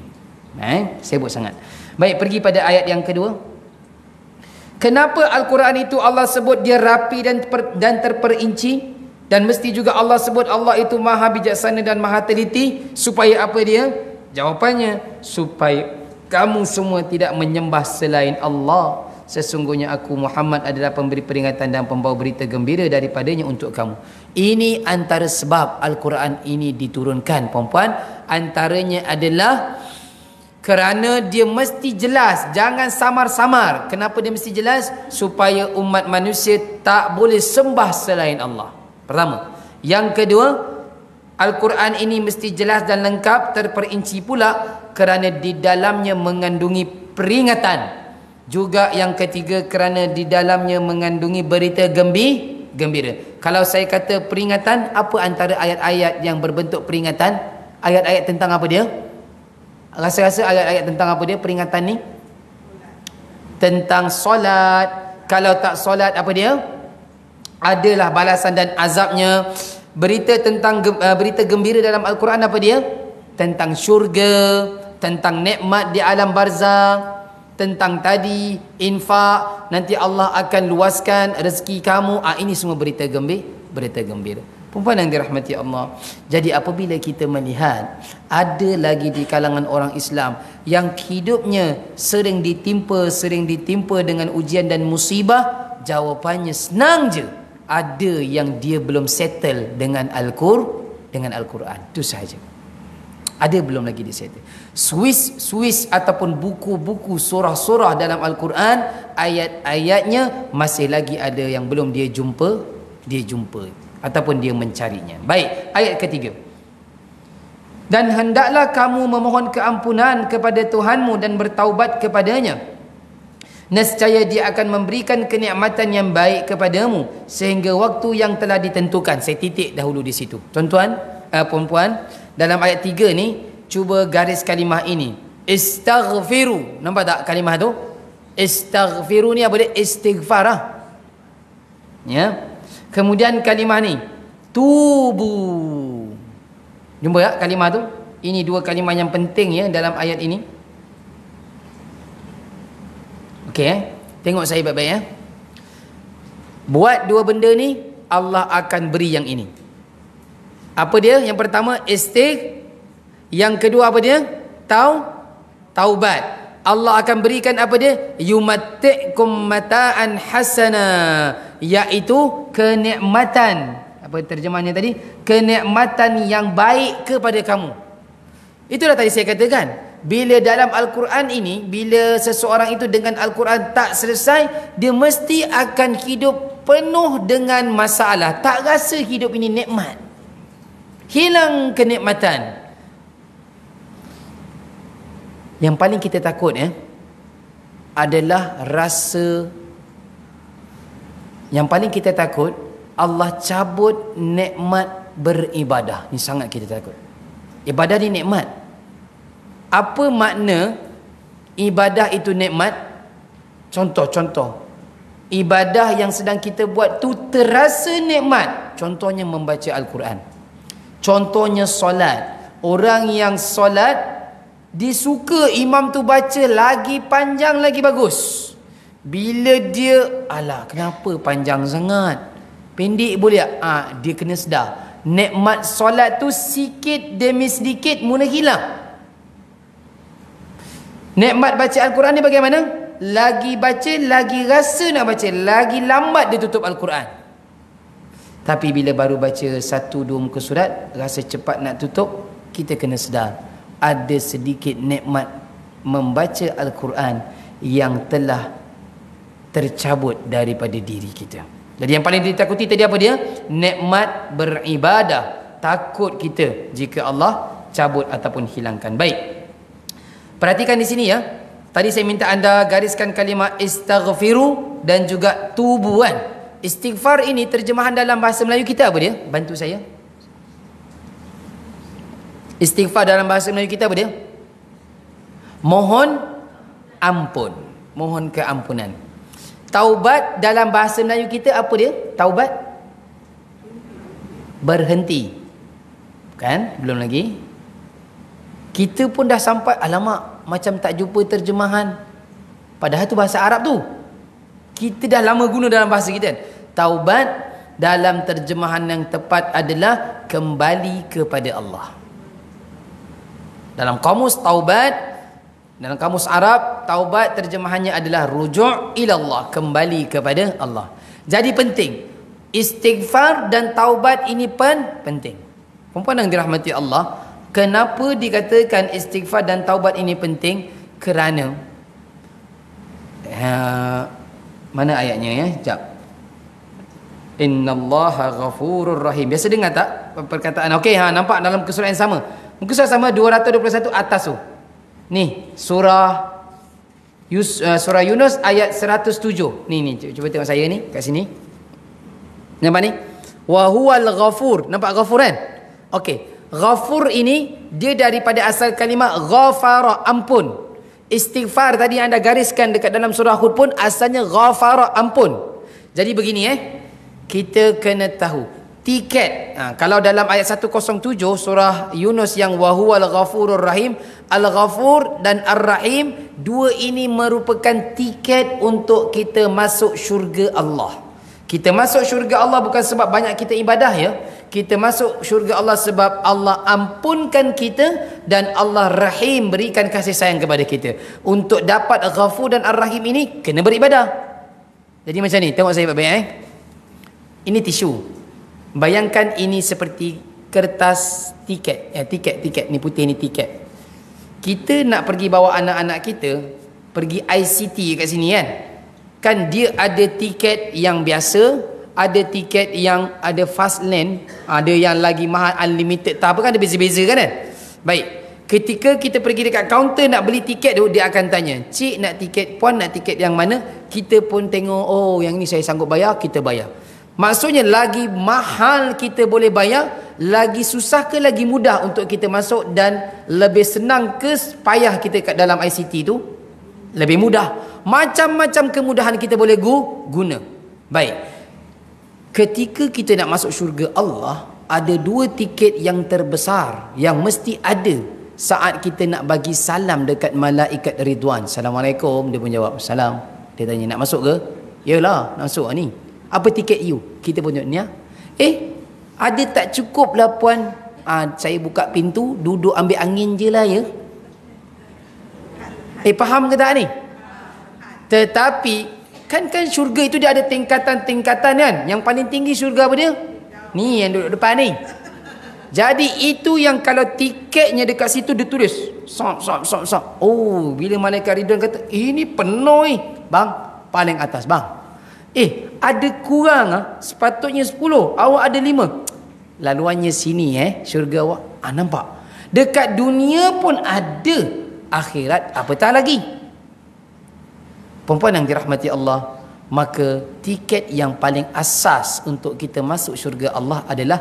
Sibuk sangat. Baik, pergi pada ayat yang kedua. Kenapa Al-Quran itu Allah sebut dia rapi dan terperinci, dan mesti juga Allah sebut Allah itu maha bijaksana dan maha teliti? Supaya apa dia? Jawapannya, supaya kamu semua tidak menyembah selain Allah. Sesungguhnya aku Muhammad adalah pemberi peringatan dan pembawa berita gembira daripadanya untuk kamu. Ini antara sebab Al-Quran ini diturunkan, perempuan. Antaranya adalah kerana dia mesti jelas, jangan samar-samar. Kenapa dia mesti jelas? Supaya umat manusia tak boleh sembah selain Allah. Pertama. Yang kedua, Al-Quran ini mesti jelas dan lengkap, terperinci pula kerana di dalamnya mengandungi peringatan. Juga yang ketiga, kerana di dalamnya mengandungi berita gembira. Kalau saya kata peringatan, apa antara ayat-ayat yang berbentuk peringatan? Ayat-ayat tentang apa dia? Rasa-rasa ayat-ayat tentang apa dia peringatan ni? Tentang solat. Kalau tak solat apa dia? Adalah balasan dan azabnya. Berita tentang berita gembira dalam Al-Quran apa dia? Tentang syurga, tentang nikmat di alam barzakh, tentang tadi infak, nanti Allah akan luaskan rezeki kamu. Ini semua berita gembira. Perempuan yang dirahmati Allah. Jadi apabila kita melihat ada lagi di kalangan orang Islam yang hidupnya sering ditimpa dengan ujian dan musibah, jawapannya senang je. Ada yang dia belum settle dengan Al-Quran. Itu sahaja. Ada belum lagi dia settle. Swiss ataupun buku-buku surah-surah dalam Al-Quran, ayat-ayatnya masih lagi ada yang belum dia jumpa ataupun dia mencarinya. Baik, ayat ketiga. Dan hendaklah kamu memohon keampunan kepada Tuhanmu dan bertaubat kepadanya. Nescaya dia akan memberikan kenikmatan yang baik kepadamu sehingga waktu yang telah ditentukan. Saya titik dahulu di situ. Tuan-tuan, perempuan, dalam ayat 3 ni, cuba garis kalimah ini. Istaghfiru. Nampak tak kalimah tu? Istaghfiru ni apa dia? Istighfar lah. Ya. Kemudian kalimah ni, tubu. Jumpa tak kalimah tu? Ini dua kalimah yang penting ya dalam ayat ini. Okey, tengok saya baik-baik ya. Buat dua benda ni, Allah akan beri yang ini. Apa dia? Yang pertama yang kedua apa dia? Taubat. Allah akan berikan apa dia? Yumatti'kum mata'an hasana, iaitu kenikmatan. Apa terjemahannya tadi? Kenikmatan yang baik kepada kamu. Itulah tadi saya katakan, bila dalam Al-Quran ini, bila seseorang itu dengan Al-Quran tak selesai, dia mesti akan hidup penuh dengan masalah. Tak rasa hidup ini nikmat, hilang kenikmatan. Yang paling kita takut adalah rasa, yang paling kita takut Allah cabut nikmat beribadah. Ini sangat kita takut. Ibadah ni nikmat. Apa makna ibadah itu nikmat? Contoh ibadah yang sedang kita buat tu terasa nikmat. Contohnya membaca Al-Quran, contohnya solat. Orang yang solat disuka imam tu baca lagi panjang lagi bagus. Bila dia kenapa panjang sangat, pendek boleh tak? Dia kena sedar nikmat solat tu sikit demi sedikit mula hilang. Nikmat baca Al-Quran ni bagaimana? Lagi baca, lagi rasa nak baca, lagi lambat dia tutup Al-Quran. Tapi bila baru baca 1-2 muka surat, rasa cepat nak tutup, kita kena sedar ada sedikit nikmat membaca Al-Quran yang telah tercabut daripada diri kita. Jadi yang paling ditakuti tadi apa dia? Nikmat beribadah. Takut kita jika Allah cabut ataupun hilangkan. Baik, perhatikan di sini ya. Tadi saya minta anda gariskan kalimah istaghfiru dan juga tubu kan. Istighfar ini terjemahan dalam bahasa Melayu kita apa dia? Bantu saya. Istighfar dalam bahasa Melayu kita apa dia? Mohon ampun, mohon keampunan. Taubat dalam bahasa Melayu kita apa dia? Taubat berhenti. Kan? Belum lagi. Kita pun dah sampai, alamak, macam tak jumpa terjemahan. Padahal tu bahasa Arab tu. Kita dah lama guna dalam bahasa kita. Taubat dalam terjemahan yang tepat adalah kembali kepada Allah. Dalam kamus taubat, dalam kamus Arab, taubat terjemahannya adalah rujuk' ilallah, kembali kepada Allah. Jadi penting, istighfar dan taubat ini penting. Puan-puan yang dirahmati Allah, kenapa dikatakan istighfar dan taubat ini penting? Kerana mana ayatnya ya? Sekejap. Innallaha ghafurur rahim. Biasa dengar tak perkataan? Okey, nampak dalam surah yang sama. Muka surat sama 221 atas tu. Ni surah Yunus ayat 107. Ni cuba tengok saya ni kat sini. Nampak ni? Wa huwal ghafur. Nampak ghafur kan? Okey. Ghafur ini dia daripada asal kalimah ghafara, ampun. Istighfar tadi anda gariskan dekat dalam surah Hud pun asalnya ghafara, ampun. Jadi begini kita kena tahu tiket. Kalau dalam ayat 107 surah Yunus yang wa huwal ghafurur rahim, al-ghafur dan ar-rahim, dua ini merupakan tiket untuk kita masuk syurga Allah. Kita masuk syurga Allah bukan sebab banyak kita ibadah ya. Kita masuk syurga Allah sebab Allah ampunkan kita dan Allah rahim, berikan kasih sayang kepada kita. Untuk dapat ghafur dan ar-rahim ini kena beribadah. Jadi macam ni, tengok saya baik-baik Ini tisu. Bayangkan ini seperti kertas tiket. Tiket ni putih ni tiket. Kita nak pergi bawa anak-anak kita pergi ICT kat sini kan. Kan dia ada tiket yang biasa, ada tiket yang ada fast lane, ada yang lagi mahal unlimited, tak apa kan, ada beza-beza kan. Baik, ketika kita pergi dekat kaunter nak beli tiket tu, dia akan tanya, "Cik nak tiket, puan nak tiket yang mana?" Kita pun tengok, oh yang ni saya sanggup bayar, kita bayar. Maksudnya lagi mahal kita boleh bayar, lagi susah ke lagi mudah untuk kita masuk, dan lebih senang ke payah kita kat dalam ICT tu? Lebih mudah. Macam-macam kemudahan kita boleh guna. Baik, ketika kita nak masuk syurga Allah, ada dua tiket yang terbesar yang mesti ada saat kita nak bagi salam dekat malaikat Ridwan. Assalamualaikum, dia pun jawab salam. Dia tanya, nak masuk ke? Yalah, nak masuk ni. Apa tiket you? Kita pun tengok ni. Ada tak cukup lah puan, saya buka pintu, duduk ambil angin je lah ya. Faham ke tak ni? Tetapi kan syurga itu dia ada tingkatan-tingkatan kan. Yang paling tinggi syurga apa dia? Ni yang duduk depan ni. Jadi itu yang kalau tiketnya dekat situ dia tulis sop. Oh, bila malaikat Ridwan kata ini penuh ni, bang, paling atas bang. Ada kurang sepatutnya 10, awak ada 5. Laluannya sini syurga awak. Nampak? Dekat dunia pun ada, akhirat apatah lagi. Perempuan yang dirahmati Allah, maka tiket yang paling asas untuk kita masuk syurga Allah adalah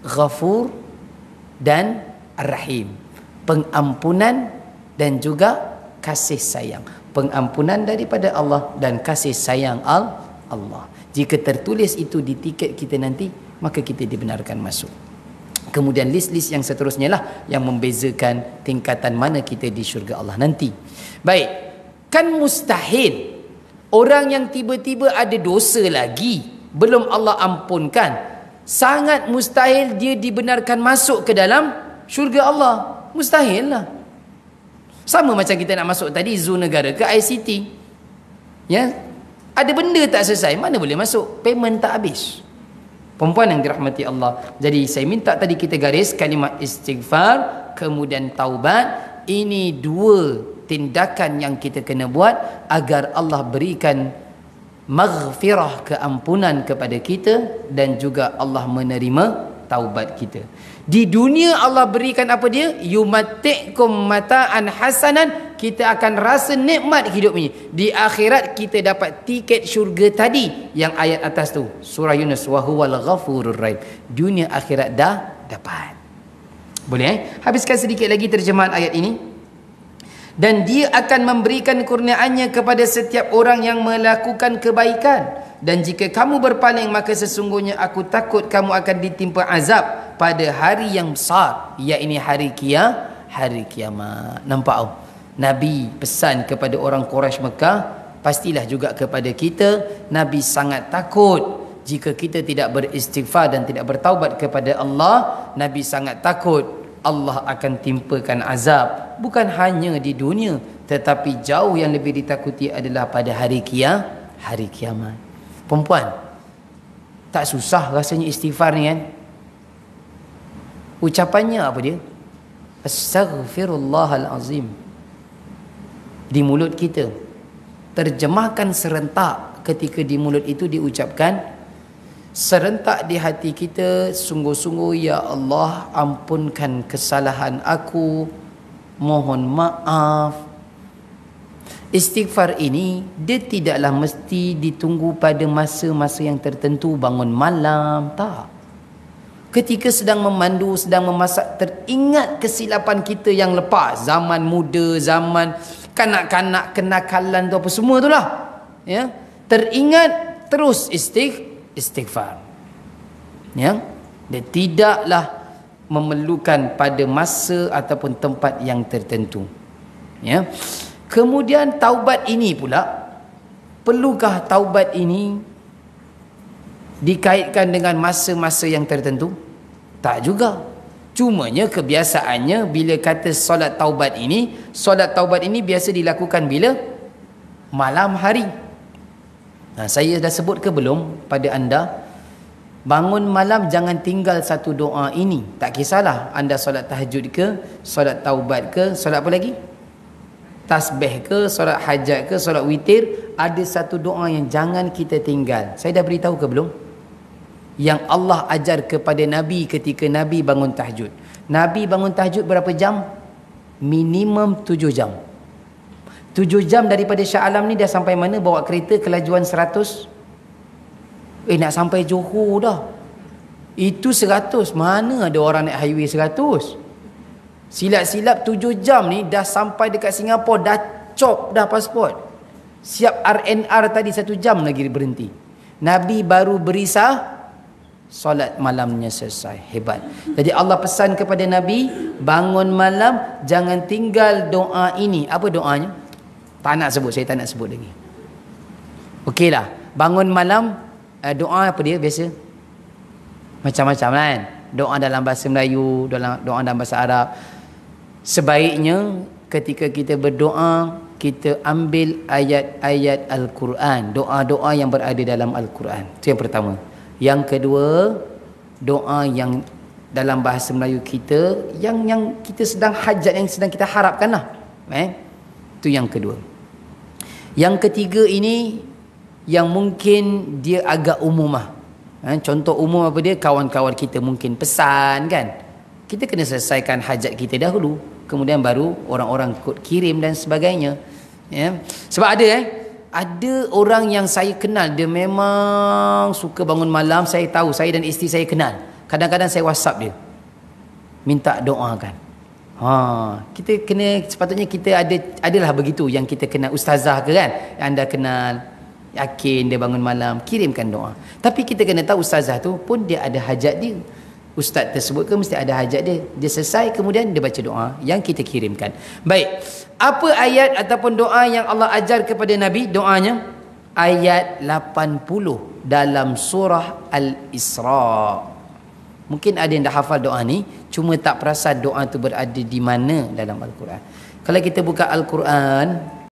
Ghafur dan Ar-Rahim. Pengampunan dan juga kasih sayang. Pengampunan daripada Allah dan kasih sayang Allah. Jika tertulis itu di tiket kita nanti, maka kita dibenarkan masuk. Kemudian list-list yang seterusnya lah yang membezakan tingkatan mana kita di syurga Allah nanti. Baik, kan mustahil orang yang tiba-tiba ada dosa lagi belum Allah ampunkan, sangat mustahil dia dibenarkan masuk ke dalam syurga Allah. Mustahil lah. Sama macam kita nak masuk tadi zoo negara ke ICT, ya, ada benda tak selesai, mana boleh masuk, payment tak habis. Perempuan yang dirahmati Allah, jadi saya minta tadi kita garis kalimat istighfar kemudian taubat. Ini dua tindakan yang kita kena buat agar Allah berikan maghfirah, keampunan kepada kita, dan juga Allah menerima taubat kita. Di dunia Allah berikan apa dia? Yumatti'kum mata'an hasanan, kita akan rasa nikmat hidup ini. Di akhirat kita dapat tiket syurga tadi yang ayat atas tu, surah Yunus, wa huwal ghafurur rahim. Dunia akhirat dah dapat. Boleh habiskan sedikit lagi terjemahan ayat ini. Dan dia akan memberikan kurniaannya kepada setiap orang yang melakukan kebaikan. Dan jika kamu berpaling, maka sesungguhnya aku takut kamu akan ditimpa azab pada hari yang besar, iaitu hari kiamat. Nampak tak? Nabi pesan kepada orang Quraisy Mekah, pastilah juga kepada kita. Nabi sangat takut jika kita tidak beristighfar dan tidak bertaubat kepada Allah. Nabi sangat takut Allah akan timpakan azab, bukan hanya di dunia, tetapi jauh yang lebih ditakuti adalah pada hari kiamat. Perempuan, tak susah rasanya istighfar ni kan? Ucapannya apa dia? Astaghfirullahalazim. Di mulut kita. Terjemahkan serentak ketika di mulut itu diucapkan, serentak di hati kita, sungguh-sungguh ya Allah, ampunkan kesalahan aku, mohon maaf. Istighfar ini dia tidaklah mesti ditunggu pada masa-masa yang tertentu, bangun malam, tak. Ketika sedang memandu, sedang memasak, teringat kesilapan kita yang lepas, zaman muda, zaman kanak-kanak, kenakalan tu apa semua tu lah, ya, teringat, terus istighfar, ya. Dia tidaklah memerlukan pada masa ataupun tempat yang tertentu, ya. Kemudian taubat ini pula, perlukah taubat ini dikaitkan dengan masa-masa yang tertentu? Tak juga. Cumanya kebiasaannya bila kata solat taubat ini biasa dilakukan bila? Malam hari. Saya dah sebut ke belum pada anda? Bangun malam jangan tinggal satu doa ini. Tak kisahlah anda solat tahajud ke, solat taubat ke, solat apa lagi? Tasbih ke, solat hajat ke, solat witir, ada satu doa yang jangan kita tinggal. Saya dah beritahu ke belum? Yang Allah ajar kepada Nabi ketika Nabi bangun tahajud. Nabi bangun tahajud berapa jam? Minimum 7 jam. 7 jam daripada Shah Alam ni dah sampai mana? Bawa kereta kelajuan 100. Nak sampai Johor dah. Itu 100. Mana ada orang naik highway 100? Silap-silap 7 jam ni dah sampai dekat Singapura, dah cop dah pasport. Siap RNR tadi 1 jam lagi berhenti. Nabi baru berisah, solat malamnya selesai. Hebat. Jadi Allah pesan kepada Nabi, bangun malam jangan tinggal doa ini. Apa doanya? Tak nak sebut, saya tak nak sebut lagi. Okeylah, bangun malam doa apa dia biasa? Macam-macam kan. Doa dalam bahasa Melayu, doa dalam bahasa Arab. Sebaiknya ketika kita berdoa, kita ambil ayat-ayat Al-Quran, doa-doa yang berada dalam Al-Quran. Itu yang pertama. Yang kedua, doa yang dalam bahasa Melayu kita, yang kita sedang hajat, yang sedang kita harapkan lah. Itu yang kedua. Yang ketiga ini, yang mungkin dia agak umum lah. Contoh umum apa dia? Kawan-kawan kita mungkin pesan kan. Kita kena selesaikan hajat kita dahulu, kemudian baru orang-orang kirim dan sebagainya. Sebab ada orang yang saya kenal, dia memang suka bangun malam. Saya tahu, saya dan isteri saya kenal. Kadang-kadang saya WhatsApp dia, minta doakan. Kita kena, sepatutnya kita adalah begitu. Yang kita kenal ustazah ke kan, yang anda kenal, yakin dia bangun malam, kirimkan doa. Tapi kita kena tahu ustazah tu pun dia ada hajat dia. Ustaz tersebut ke mesti ada hajat dia. Dia selesai kemudian dia baca doa yang kita kirimkan. Baik. Apa ayat ataupun doa yang Allah ajar kepada Nabi doanya? Ayat 80 dalam surah Al-Isra. Mungkin ada yang dah hafal doa ni, cuma tak perasan doa tu berada di mana dalam Al-Quran. Kalau kita buka Al-Quran,